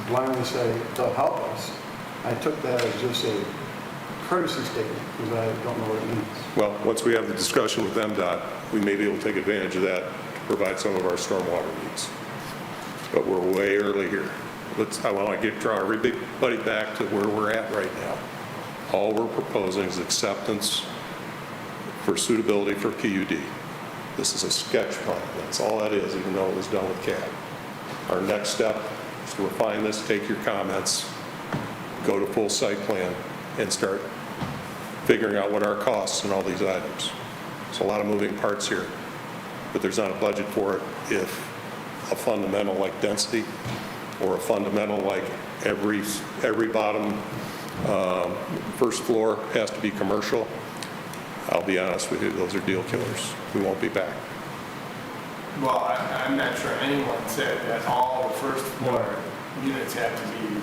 S3: blindly say they'll help us, I took that as just a courtesy statement, because I don't know what it means.
S12: Well, once we have the discussion with MDOT, we may be able to take advantage of that to provide some of our stormwater needs. But we're way early here. I want to draw everybody back to where we're at right now. All we're proposing is acceptance for suitability for PUD. This is a sketch plan. That's all that is, even though it was done with CAD. Our next step is to refine this, take your comments, go to full site plan, and start figuring out what our costs and all these items. There's a lot of moving parts here, but there's not a budget for it if a fundamental like density or a fundamental like every bottom first floor has to be commercial. I'll be honest with you, those are deal killers. We won't be back.
S5: Well, I'm not sure anyone said that all the first floor units have to be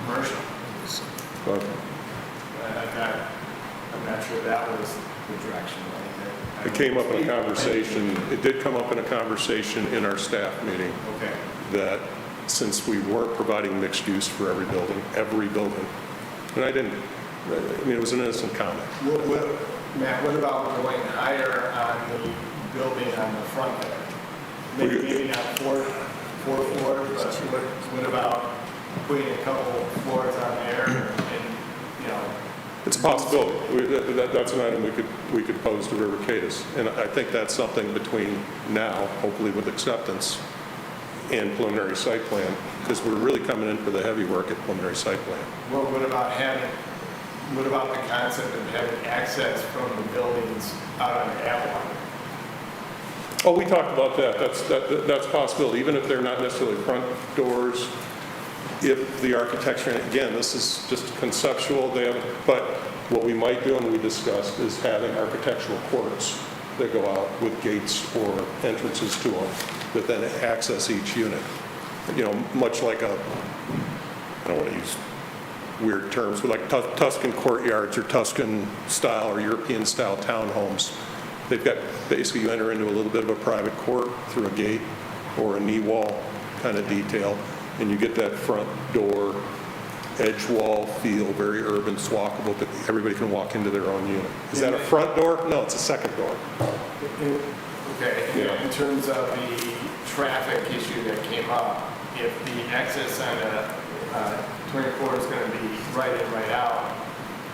S5: commercial.
S12: But
S5: I'm not sure that was the direction.
S12: it came up in a conversation, it did come up in a conversation in our staff meeting
S5: Okay.
S12: that since we weren't providing mixed use for every building, and I mean, it was an innocent comment.
S5: Matt, what about going higher on the building on the front there? Maybe not four floors, but what about putting a couple floors on there and, you know?
S12: It's a possibility. That's an item we could pose to River Cadis. And I think that's something between now, hopefully with acceptance, and preliminary site plan, because we're really coming in for the heavy work at preliminary site plan.
S5: Well, what about the concept of having access from the buildings out on Atwater?
S12: Oh, we talked about that. That's a possibility, even if they're not necessarily front doors. If the architecture, and again, this is just conceptual, but what we might do, and we discussed, is having architectural courts that go out with gates or entrances to them that then access each unit. You know, much like I don't want to use weird terms, but like Tuscan courtyards or Tuscan style or European style townhomes. They've got, basically you enter into a little bit of a private court through a gate or a knee wall kind of detail, and you get that front door, edge wall feel, very urban, walkable, that everybody can walk into their own unit. Is that a front door? No, it's a second door.
S5: Okay,
S12: Yeah.
S5: in terms of the traffic issue that came up, if the access on a 24 is going to be right in, right out,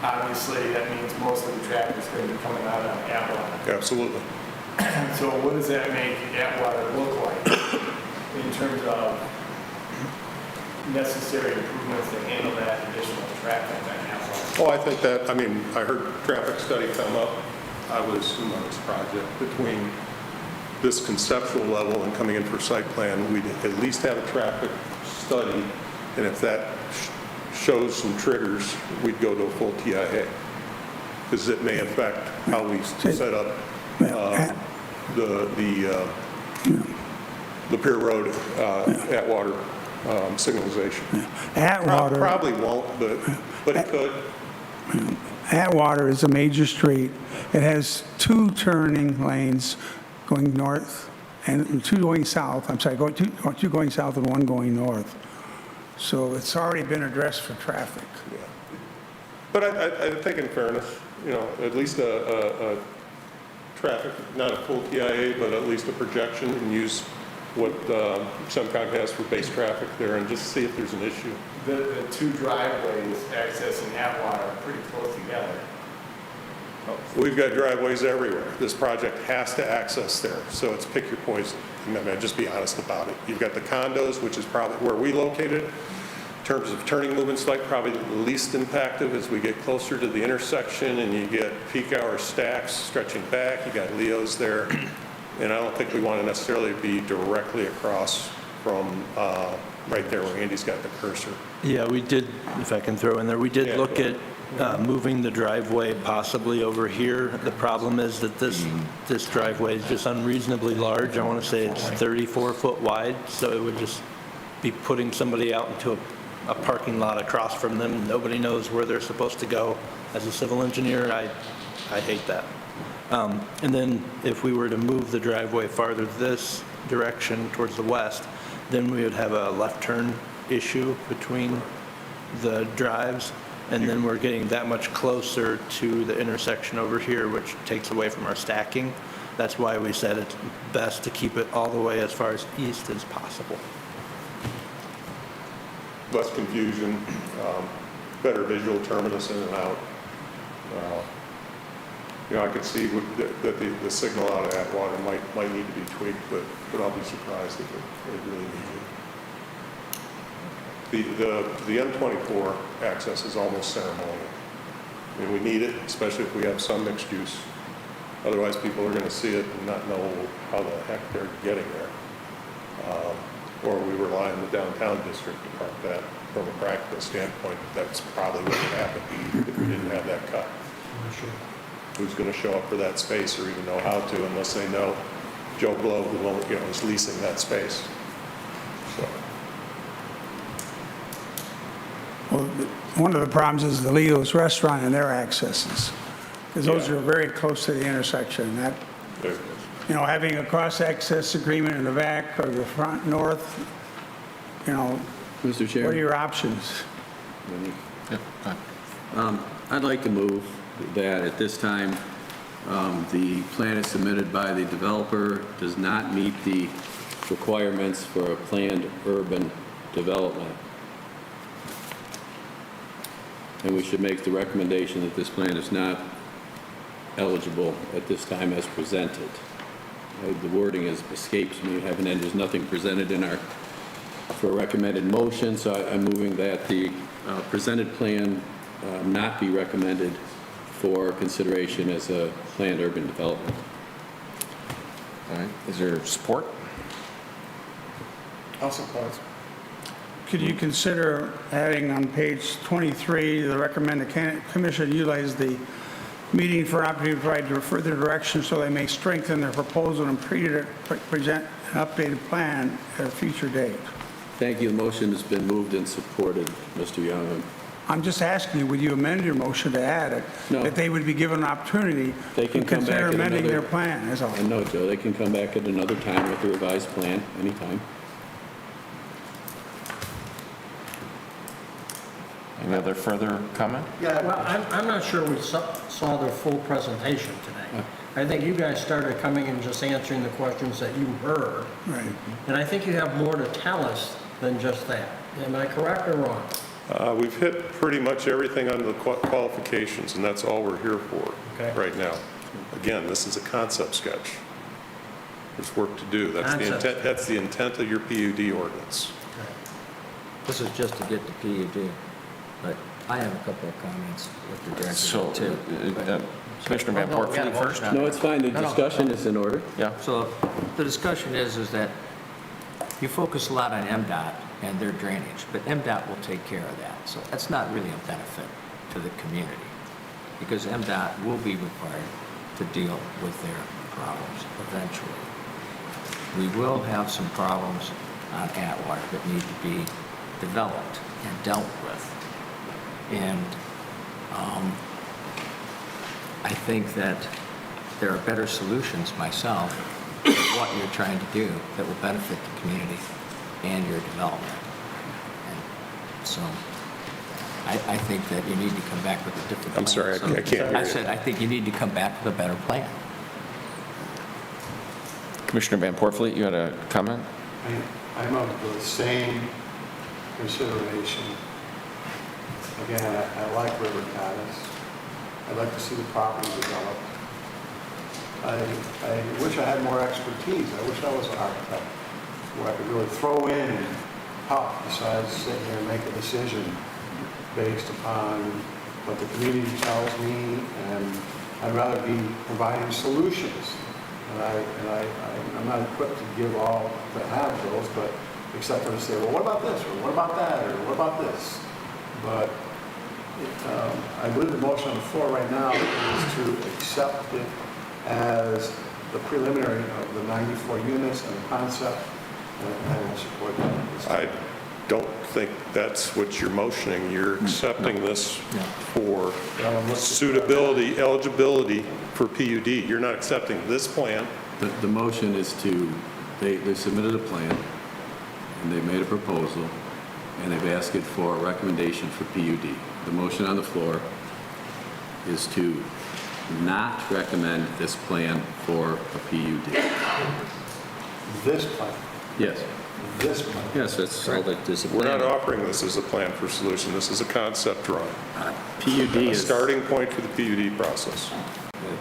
S5: obviously that means most of the traffic is going to be coming out on Atwater.
S12: Absolutely.
S5: So what does that make Atwater look like in terms of necessary improvements to handle that additional traffic on Atwater?
S12: Oh, I think that, I mean, I heard traffic study come up. I would assume on this project, between this conceptual level and coming in for site plan, we'd at least have a traffic study, and if that shows some triggers, we'd go to a full TIA, because it may affect how we set up the Pier Road Atwater signalization.
S4: Atwater.
S12: Probably won't, but it could.
S4: Atwater is a major street. It has two turning lanes going north and two going south. I'm sorry, two going south and one going north. So it's already been addressed for traffic.
S12: But I think in fairness, you know, at least a traffic, not a full TIA, but at least a projection, and use what SEMCOG has for base traffic there, and just see if there's an issue.
S5: The two driveways accessing Atwater are pretty close together.
S12: We've got driveways everywhere. This project has to access there, so it's pick your poison. I mean, just be honest about it. You've got the condos, which is probably where we located. In terms of turning movements, like probably the least impacted as we get closer to the intersection and you get peak hour stacks stretching back. You got Leo's there. And I don't think we want to necessarily be directly across from right there where Andy's got the cursor.
S13: Yeah, we did, if I can throw in there, we did
S12: Yeah,
S13: look
S12: go
S13: at moving the driveway possibly over here. The problem is that this driveway is just unreasonably large. I want to say it's 34 foot wide, so it would just be putting somebody out into a parking lot across from them. Nobody knows where they're supposed to go. As a civil engineer, I hate that. And then if we were to move the driveway farther this direction towards the west, then we would have a left turn issue between the drives. And then we're getting that much closer to the intersection over here, which takes away from our stacking. That's why we said it's best to keep it all the way as far as east as possible.
S12: Less confusion, better visual terminus in and out. I could see that the signal out of Atwater might need to be tweaked, but I'll be surprised if it really needs it. The M24 access is almost ceremonial. I mean, we need it, especially if we have some mixed use. Otherwise, people are going to see it and not know how the heck they're getting there. Or we rely on the downtown district to park that from a practical standpoint. That's probably what would happen if we didn't have that cut. Who's going to show up for that space or even know how to unless they know Joe Blow, who is leasing that space. So.
S4: Well, one of the problems is the Leo's Restaurant and their accesses, because those are very close to the intersection. That, having a cross-access agreement in the back or the front north,
S9: Mr. Chair?
S4: what are your options?
S9: I'd like to move that at this time, the plan is submitted by the developer, does not meet the requirements for a planned urban development. And we should make the recommendation that this plan is not eligible at this time as presented. The wording escapes me, there's nothing presented in our, for a recommended motion, so I'm moving that the presented plan not be recommended for consideration as a planned urban development.
S1: All right, is there support?
S3: I'll support.
S4: Could you consider adding on page 23, the recommended commission utilize the meeting for opportunity to provide further direction so they may strengthen their proposal and present an updated plan at a future date?
S9: Thank you. The motion has been moved and supported, Mr. Young.
S4: I'm just asking you, would you amend your motion to add it?
S9: No.
S4: That they would be given an opportunity
S9: They
S4: to
S9: can come
S4: consider
S9: back at
S4: amending
S9: another-
S4: their plan, is all.
S9: No, Joe, they can come back at another time with the revised plan, anytime.
S1: Any other further comment?
S11: Yeah, well, I'm not sure we saw their full presentation today. I think you guys started coming and just answering the questions that you heard.
S4: Right.
S11: And I think you have more to tell us than just that. Am I correct or wrong?
S12: We've hit pretty much everything on the qualifications, and that's all we're here for right now. Again, this is a concept sketch. There's work to do. That's the intent. That's the intent of your PUD ordinance.
S7: This is just to get the PUD, but I have a couple of comments with regard to
S1: So,
S7: that too.
S1: Commissioner Van Port, for you first?
S9: No, it's fine. The discussion is in order.
S1: Yeah.
S7: So the discussion is that you focus a lot on MDOT and their drainage, but MDOT will take care of that. So that's not really a benefit to the community, because MDOT will be required to deal with their problems eventually. We will have some problems on Atwater that need to be developed and dealt with. And I think that there are better solutions myself to what you're trying to do that will benefit the community and your development. And so I think that you need to come back with a different plan.
S12: I'm sorry, I can't hear you.
S7: I said, I think you need to come back with a better plan.
S1: Commissioner Van Portfleet, you had a comment?
S3: I'm of the same consideration. Again, I like River Cottage. I'd like to see the property developed. I wish I had more expertise. I wish I was an architect where I could really throw in and help besides sitting here and make a decision based upon what the community tells me, and I'd rather be providing solutions. I'm not equipped to give all, to have those, but except for to say, well, what about this, or what about that, or what about this? But I believe the motion on the floor right now is to accept it as the preliminary of the 94 units and the concept, and I will support that.
S12: I don't think that's what you're motioning. You're accepting this for suitability, eligibility for PUD. You're not accepting this plan.
S9: The motion is to, they submitted a plan, and they made a proposal, and they've asked it for a recommendation for PUD. The motion on the floor is to not recommend this plan for a PUD.
S3: This plan,
S9: Yes.
S3: this plan.
S9: Yes, that's all that is.
S12: We're not offering this as a plan for solution. This is a concept drawing.
S9: PUD
S12: A
S9: is.
S12: starting point for the PUD process.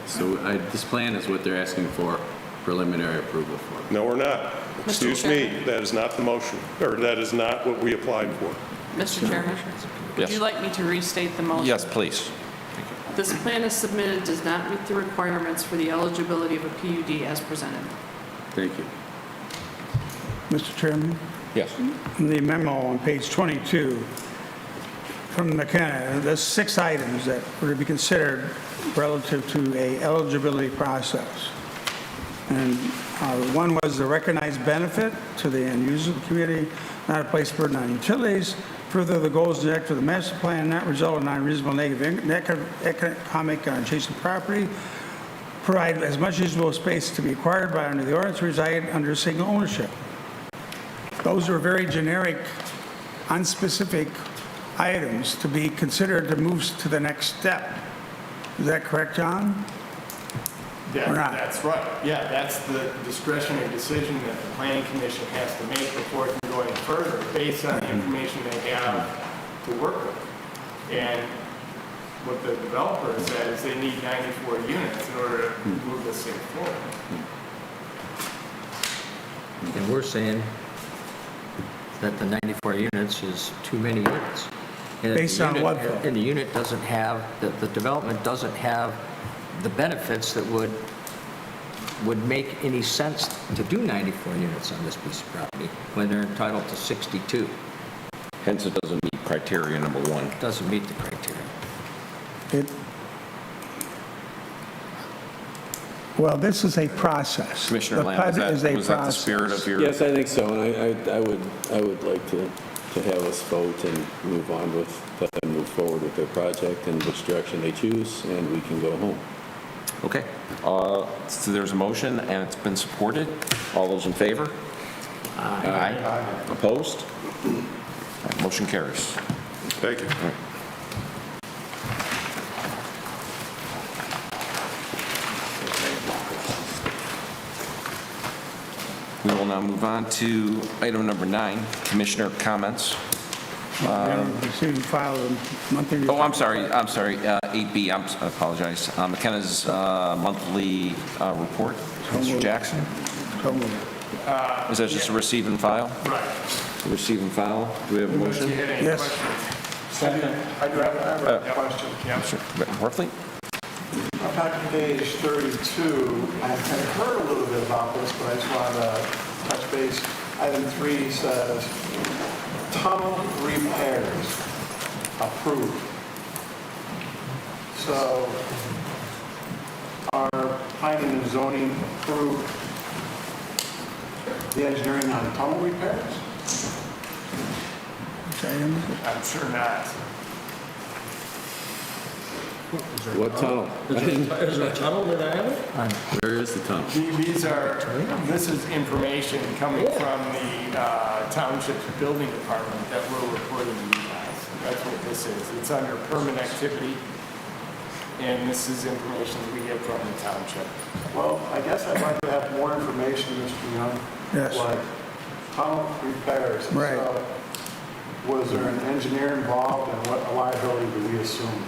S9: So this plan is what they're asking for preliminary approval for.
S12: No, we're not. Excuse me, that is not the motion, or that is not what we applied for.
S2: Mr. Chairman, would
S1: Yes.
S2: you like me to restate the motion?
S1: Yes, please.
S2: This plan as submitted does not meet the requirements for the eligibility of a PUD as presented.
S9: Thank you.
S4: Mr. Chairman,
S1: Yes.
S4: in the memo on page 22 from McKenna, there's 6 items that were to be considered relative to a eligibility process. And one was the recognized benefit to the end user of the community, not a place burden on utilities. Further, the goals directed to the master plan not result in unreasonable negative economic on adjacent property. Provide as much usable space to be acquired by under the ordinance reside under single ownership. Those are very generic, unspecific items to be considered to move to the next step. Is that correct, John?
S5: Yeah,
S4: Or not?
S5: that's right. Yeah, that's the discretionary decision that the planning commission has to make before it can go any further, based on the information they have to work with. And what the developer said is they need 94 units in order to move this thing forward.
S7: And we're saying that the 94 units is too many units. And if
S4: Based
S7: the
S4: on
S7: unit-
S4: what, though?
S7: And the unit doesn't have, the development doesn't have the benefits that would make any sense to do 94 units on this piece of property when they're entitled to 62.
S1: Hence, it doesn't meet criteria number 1.
S7: Doesn't meet the criteria.
S4: Well, this is a process.
S1: Commissioner
S4: The
S1: Lamb,
S4: PUD is a
S1: was that the
S4: process.
S1: spirit of your?
S9: Yes, I think so, and I would like to have us vote and move on with, let them move forward with their project and which direction they choose, and we can go home.
S1: Okay. So there's a motion, and it's been supported. All those in favor? Aye. Opposed? All right, motion carries.
S12: Thank you.
S1: We will now move on to item number 9, commissioner comments.
S4: Receiving file of monthly.
S1: Oh, I'm sorry, 8B, I apologize. McKenna's monthly report. Mr. Jackson?
S4: So moved.
S1: Is that just a receive and file?
S5: Right.
S1: Receive and file. Do we have a
S5: Unless you
S1: motion?
S5: had any
S4: Yes.
S5: questions.
S3: I do have a question.
S1: Sure. Worthley?
S3: On back to page 32, I had heard a little bit about this, but I just wanted to touch base. Item 3 says, tunnel repairs approved. So, are planning and zoning approved the engineering on tunnel repairs?
S4: Which item?
S5: I'm sure not.
S9: What tunnel?
S11: Is there a tunnel that I have?
S9: Where is the tunnel?
S5: This is information coming from the township's building department that we're reporting to you guys. That's what this is. It's under permit activity. and this is information that we get from the township.
S3: Well, I guess I'd like to have more information, Mr. Young.
S4: Yes.
S3: Like tunnel repairs.
S4: Right.
S3: So, was there an engineer involved and what liability do we assume?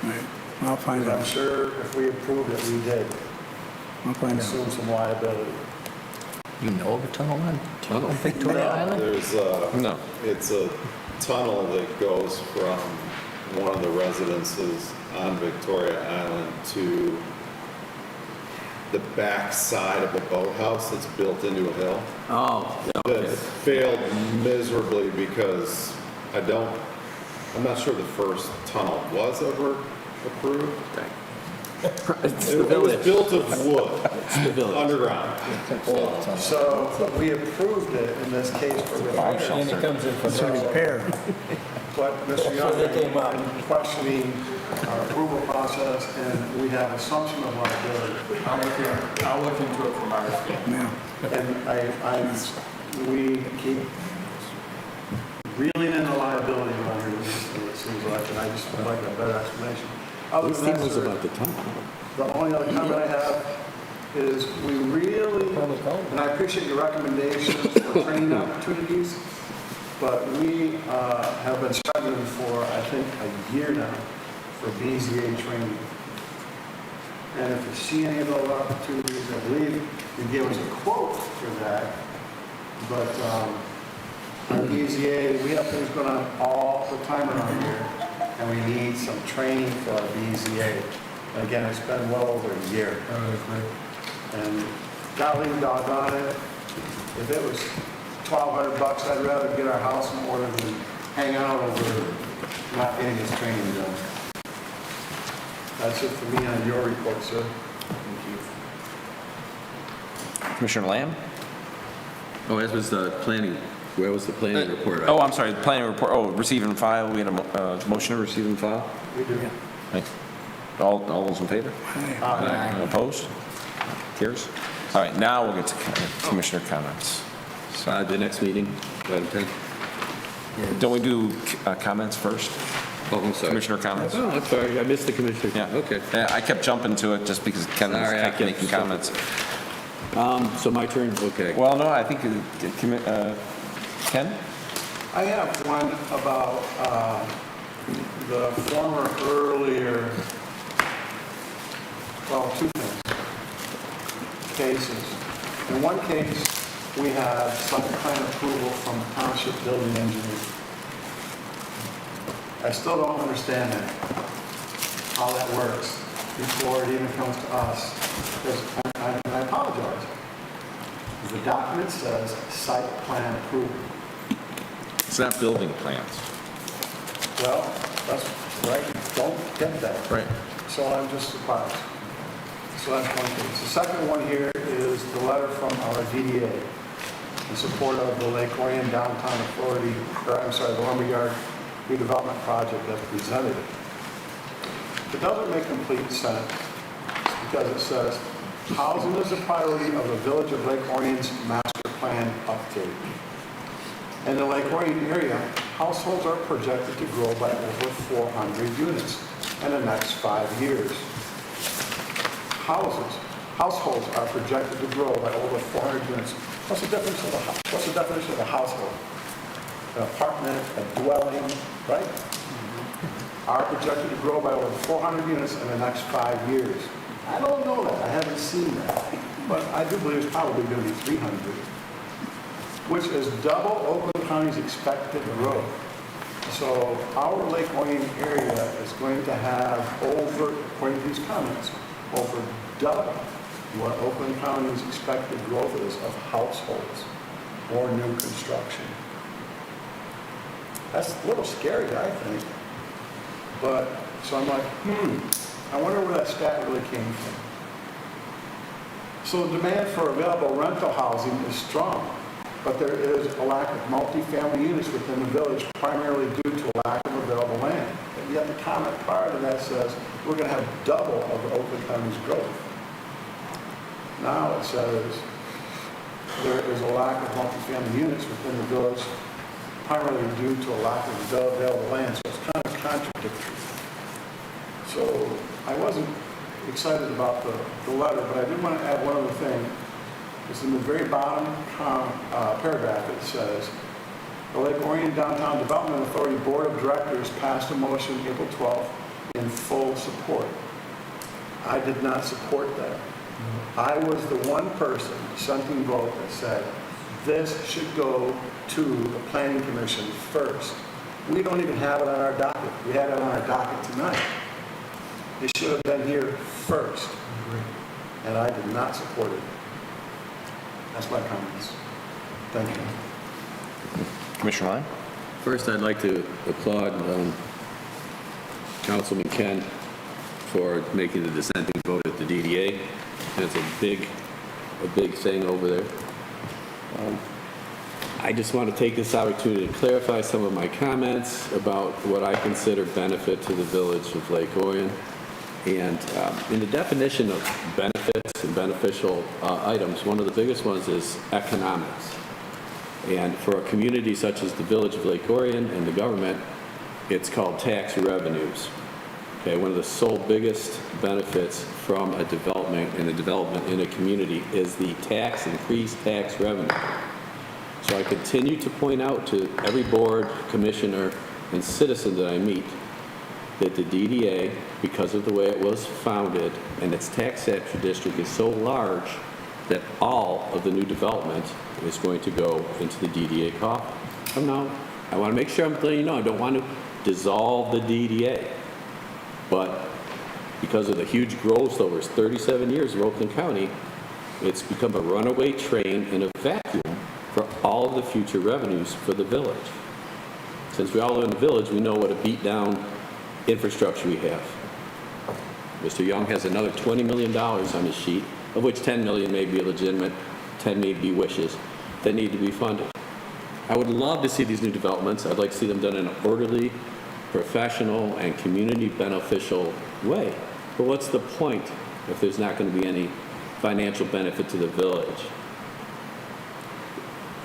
S4: Right. I'll find
S3: Because I'm
S4: out.
S3: sure if we approved it, we did
S4: I'll find out.
S3: assume some liability.
S7: You know of a tunnel on
S1: Tunnel?
S7: Victoria Island?
S14: There's
S1: No.
S14: it's a tunnel that goes from one of the residences on Victoria Island to the back side of a boathouse that's built into a hill.
S9: Oh,
S14: That failed miserably because I'm not sure the first tunnel was ever approved.
S9: it's
S14: It
S9: the
S14: was
S9: village.
S14: built of wood,
S9: the village.
S14: underground.
S3: So we approved it in this case for repair.
S11: And it comes in for
S4: It's a repair.
S3: But Mr. Young,
S11: they came up.
S3: I'm questioning our approval process and we have assumption of liability.
S5: I'll look into it from our standpoint.
S4: Yeah.
S3: And we keep reeling in the liability around here, it seems like, and I just would like a better explanation. Other than that, sir,
S1: the tunnel.
S3: the only other comment I have is we really, and I appreciate your recommendations for training opportunities, but we have been struggling for, I think, a year now for BZA training. And if you see any of those opportunities, I believe you gave us a quote for that, but our BZA, we have things going on all the time around here, and we need some training for our BZA. And again, it's been well over a year. And golly doggone it, if it was $1,200, I'd rather get our house in order than hang out over not getting this training done. That's it for me on your report, sir.
S1: Commissioner Lamb?
S9: Oh, that was the planning, where was the planning report?
S1: Oh, I'm sorry, the planning report, receive and file, we had a motion to receive and file?
S3: We do.
S1: Thanks. All those in favor?
S3: Aye.
S1: Opposed? Carries? All right, now we'll get to commissioner comments.
S9: The next meeting, item 10.
S1: Don't we do comments first?
S9: Oh, I'm sorry.
S1: Commissioner comments?
S9: Oh, I'm sorry, I missed the commissioner.
S1: Yeah.
S9: Okay.
S1: Yeah, I kept jumping to it just because Ken was
S9: Sorry, I
S1: kept
S9: kept
S1: making
S9: jumping.
S1: comments.
S9: So my turn, okay.
S1: Well, no, I think, Ken?
S3: I have one about the former earlier, well, two things, cases. In one case, we had site plan approval from township building engineer. I still don't understand that, how that works before it even comes to us. Because I apologize. The document says site plan approval.
S1: It's not building plans.
S3: Well, that's right, don't get that.
S1: Right.
S3: So I'm just surprised. So that's one thing. The second one here is the letter from our DDA in support of the Lake Orion Downtown Authority, the Lumberyard redevelopment project that's presented. It doesn't make complete sense because it says, housing is a priority of the Village of Lake Orion's master plan update. In the Lake Orion area, households are projected to grow by over 400 units in the next 5 years. Households are projected to grow by over 400 units. What's the definition of a household? An apartment, a dwelling, right? Are projected to grow by over 400 units in the next 5 years. I don't know that. I haven't seen that. But I do believe it's probably going to be 300, which is double Oakland County's expected growth. So our Lake Orion area is going to have over, according to these comments, over double what Oakland County's expected growth is of households or new construction. That's a little scary, I think. But, so I'm like, I wonder where that stat really came from. So the demand for available rental housing is strong, but there is a lack of multifamily units within the village, primarily due to a lack of available land. And yet the comment prior to that says we're going to have double of the Oakland County's growth. Now it says there is a lack of multifamily units within the village, primarily due to a lack of available land. So it's kind of contradictory. So I wasn't excited about the letter, but I did want to add one other thing. It's in the very bottom paragraph. It says, the Lake Orion Downtown Development Authority Board of Directors passed a motion April 12th in full support. I did not support that. I was the one person, dissenting vote, that said this should go to the Planning Commission first. We don't even have it on our docket. We had it on our docket tonight. It should have been here first. And I did not support it. That's my comments. Thank you.
S1: Commissioner Ryan?
S9: First, I'd like to applaud Councilman Ken for making the dissenting vote at the DDA. That's a big thing over there. I just want to take this opportunity to clarify some of my comments about what I consider benefit to the village of Lake Orion. And in the definition of benefits and beneficial items, one of the biggest ones is economics. And for a community such as the village of Lake Orion and the government, it's called tax revenues. Okay, one of the sole biggest benefits from a development and a development in a community is the increased tax revenue. So I continue to point out to every board, commissioner, and citizen that I meet that the DDA, because of the way it was founded and its tax capture district is so large that all of the new development is going to go into the DDA coffers. Now, I want to make sure I'm letting you know, I don't want to dissolve the DDA. But because of the huge growth over 37 years of Oakland County, it's become a runaway train in a vacuum for all of the future revenues for the village. Since we all live in the village, we know what a beat-down infrastructure we have. Mr. Young has another $20 million on his sheet, of which $10 million may be legitimate, 10 may be wishes, that need to be funded. I would love to see these new developments. I'd like to see them done in an orderly, professional, and community beneficial way. But what's the point if there's not going to be any financial benefit to the village?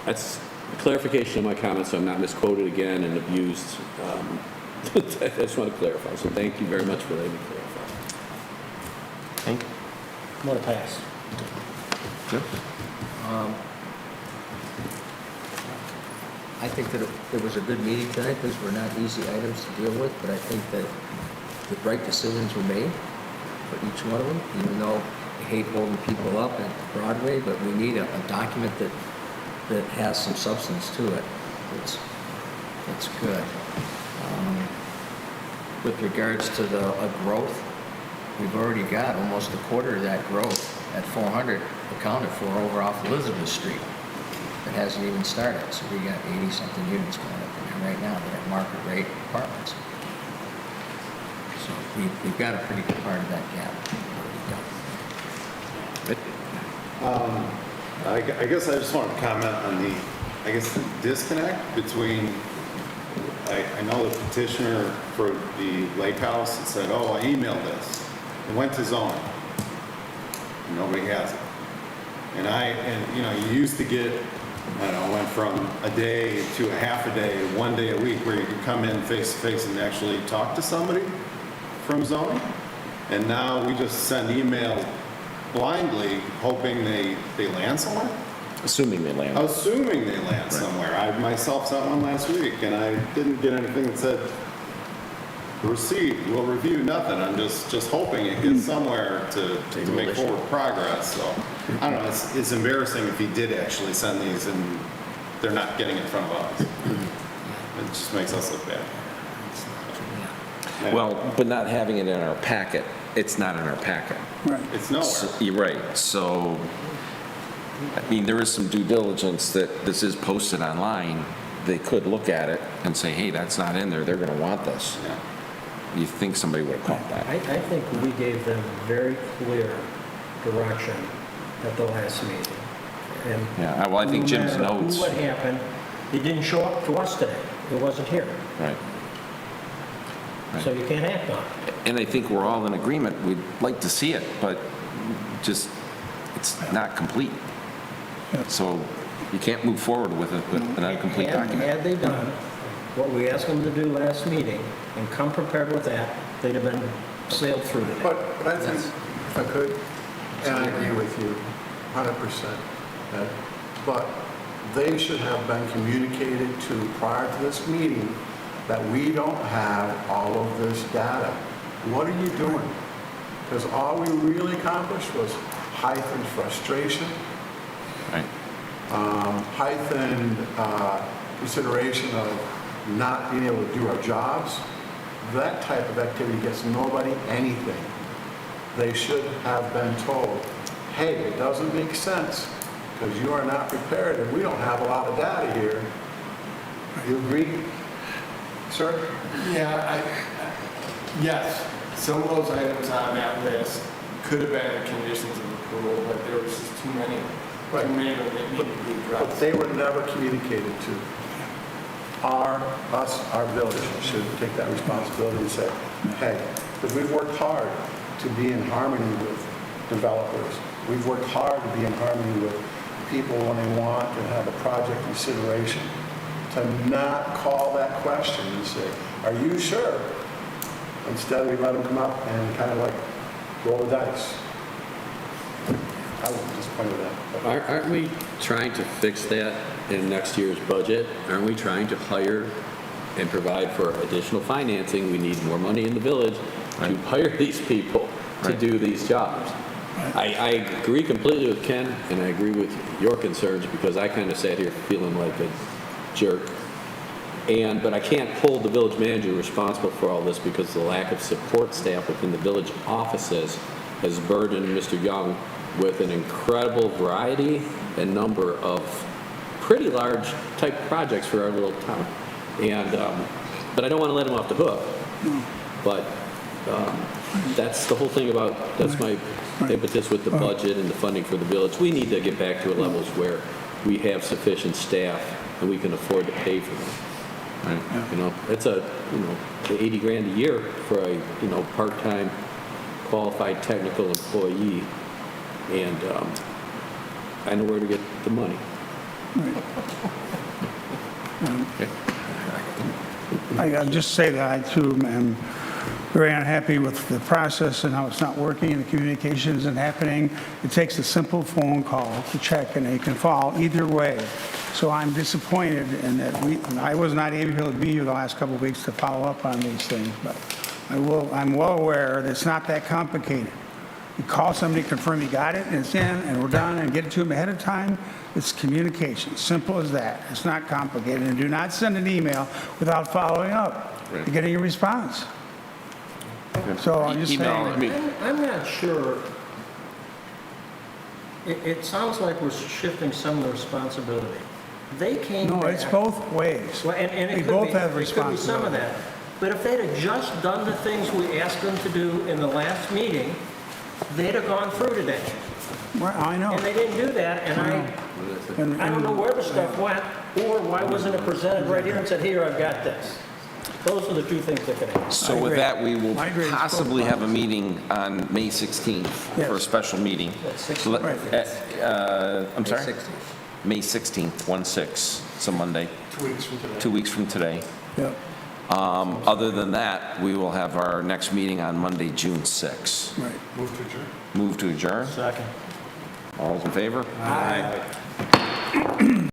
S9: That's a clarification of my comments, so I'm not misquoted again and abused. I just want to clarify. So thank you very much for letting me clarify.
S1: Hank?
S11: I'm going to pass.
S7: I think that it was a good meeting tonight. These were not easy items to deal with, but I think that the right decisions were made for each one of them, even though I hate holding people up at Broadway, but we need a document that has some substance to it. It's good. With regards to the growth, we've already got almost a quarter of that growth at 400 accounted for over off Elizabeth Street. It hasn't even started, so we got 80-something units going up in there right now that are market rate apartments. So we've got a pretty good part of that gap already done.
S14: I guess I just want to comment on the disconnect between, I know the petitioner for the lake house had said, oh, I emailed this. It went to zoning. Nobody has it. And you know, you used to get, I don't know, went from a day to a half a day, 1 day a week, where you could come in face to face and actually talk to somebody from zoning. And now we just send email blindly, hoping they land somewhere.
S1: Assuming they land.
S14: Assuming they land somewhere. I myself sent one last week, and I didn't get anything that said, received, we'll review, nothing. I'm just hoping it gets somewhere to make forward progress. So, I don't know, it's embarrassing if he did actually send these and they're not getting in front of us. It just makes us look bad.
S1: Well, but not having it in our packet, it's not in our packet.
S4: Right.
S14: It's nowhere.
S1: You're right. So, I mean, there is some due diligence that this is posted online. They could look at it and say, hey, that's not in there. They're going to want this.
S14: Yeah.
S1: You think somebody would have caught that?
S11: I think we gave them very clear direction at the last meeting. And
S1: Yeah, well, I think Jim's
S11: no matter
S1: notes.
S11: what happened, it didn't show up to us today. It wasn't here.
S1: Right.
S11: So you can't act on it.
S1: And I think we're all in agreement. We'd like to see it, but just, it's not complete. So you can't move forward with an incomplete document.
S11: Had they done what we asked them to do last meeting and come prepared with that, they'd have been sailed through today.
S3: But I think, if I could, and I agree with you 100%, Ed, but they should have been communicated to prior to this meeting that we don't have all of this data. What are you doing? Because all we really accomplished was heightened frustration,
S9: Right.
S3: heightened consideration of not being able to do our jobs. That type of activity gets nobody anything. They should have been told, hey, it doesn't make sense because you are not prepared and we don't have a lot of data here. You agree, sir?
S5: Yeah, yes, some of those items on that list could have been conditions of approval, but there was just too many of them that needed to be
S3: But
S5: addressed.
S3: they were never communicated to. Our village should take that responsibility and say, hey, because we've worked hard to be in harmony with developers. We've worked hard to be in harmony with people when they want to have a project consideration. To not call that question and say, are you sure? Instead, we let them come up and kind of like roll the dice. I was disappointed with that.
S9: Aren't we trying to fix that in next year's budget? Aren't we trying to hire and provide for additional financing? We need more money in the village to hire these people to do these jobs. I agree completely with Ken, and I agree with your concerns, because I kind of sat here feeling like a jerk. But I can't hold the village manager responsible for all this, because the lack of support staff within the village offices has burdened Mr. Young with an incredible variety and number of pretty large type projects for our little town. But I don't want to let him off the hook. But that's the whole thing about, that's my impetus with the budget and the funding for the village. We need to get back to levels where we have sufficient staff and we can afford to pay for them. Right? You know, it's a, $80 grand a year for a, part-time qualified technical employee. And I know where to get the money.
S4: I'll just say that I too am very unhappy with the process and how it's not working and the communication isn't happening. It takes a simple phone call to check and it can fall either way. So I'm disappointed in that I was not able to be here the last couple of weeks to follow up on these things, but I'm well aware that it's not that complicated. You call somebody, confirm you got it, and it's in, and we're done, and get it to them ahead of time. It's communication, simple as that. It's not complicated. And do not send an email without following up and getting a response. So I'm just saying.
S11: I'm not sure. It sounds like we're shifting some of the responsibility. They came back.
S4: No, it's both ways.
S11: Well, and
S4: We both have
S11: it could be some of
S4: responsibility.
S11: that. But if they'd have just done the things we asked them to do in the last meeting, they'd have gone through today.
S4: Well, I know.
S11: And they didn't do that, and I don't know where the stuff went, or why wasn't it presented right here and said, here, I've got this. Those are the two things that could happen.
S1: So with that, we will possibly have a meeting on May 16th for a special meeting. I'm sorry? May 16th, 1/6, it's a Monday.
S3: 2 weeks from today.
S1: 2 weeks from today.
S4: Yep.
S1: Other than that, we will have our next meeting on Monday, June 6th.
S4: Right.
S3: Move to adjourn.
S1: Move to adjourn.
S11: Second.
S1: All those in favor? Aye.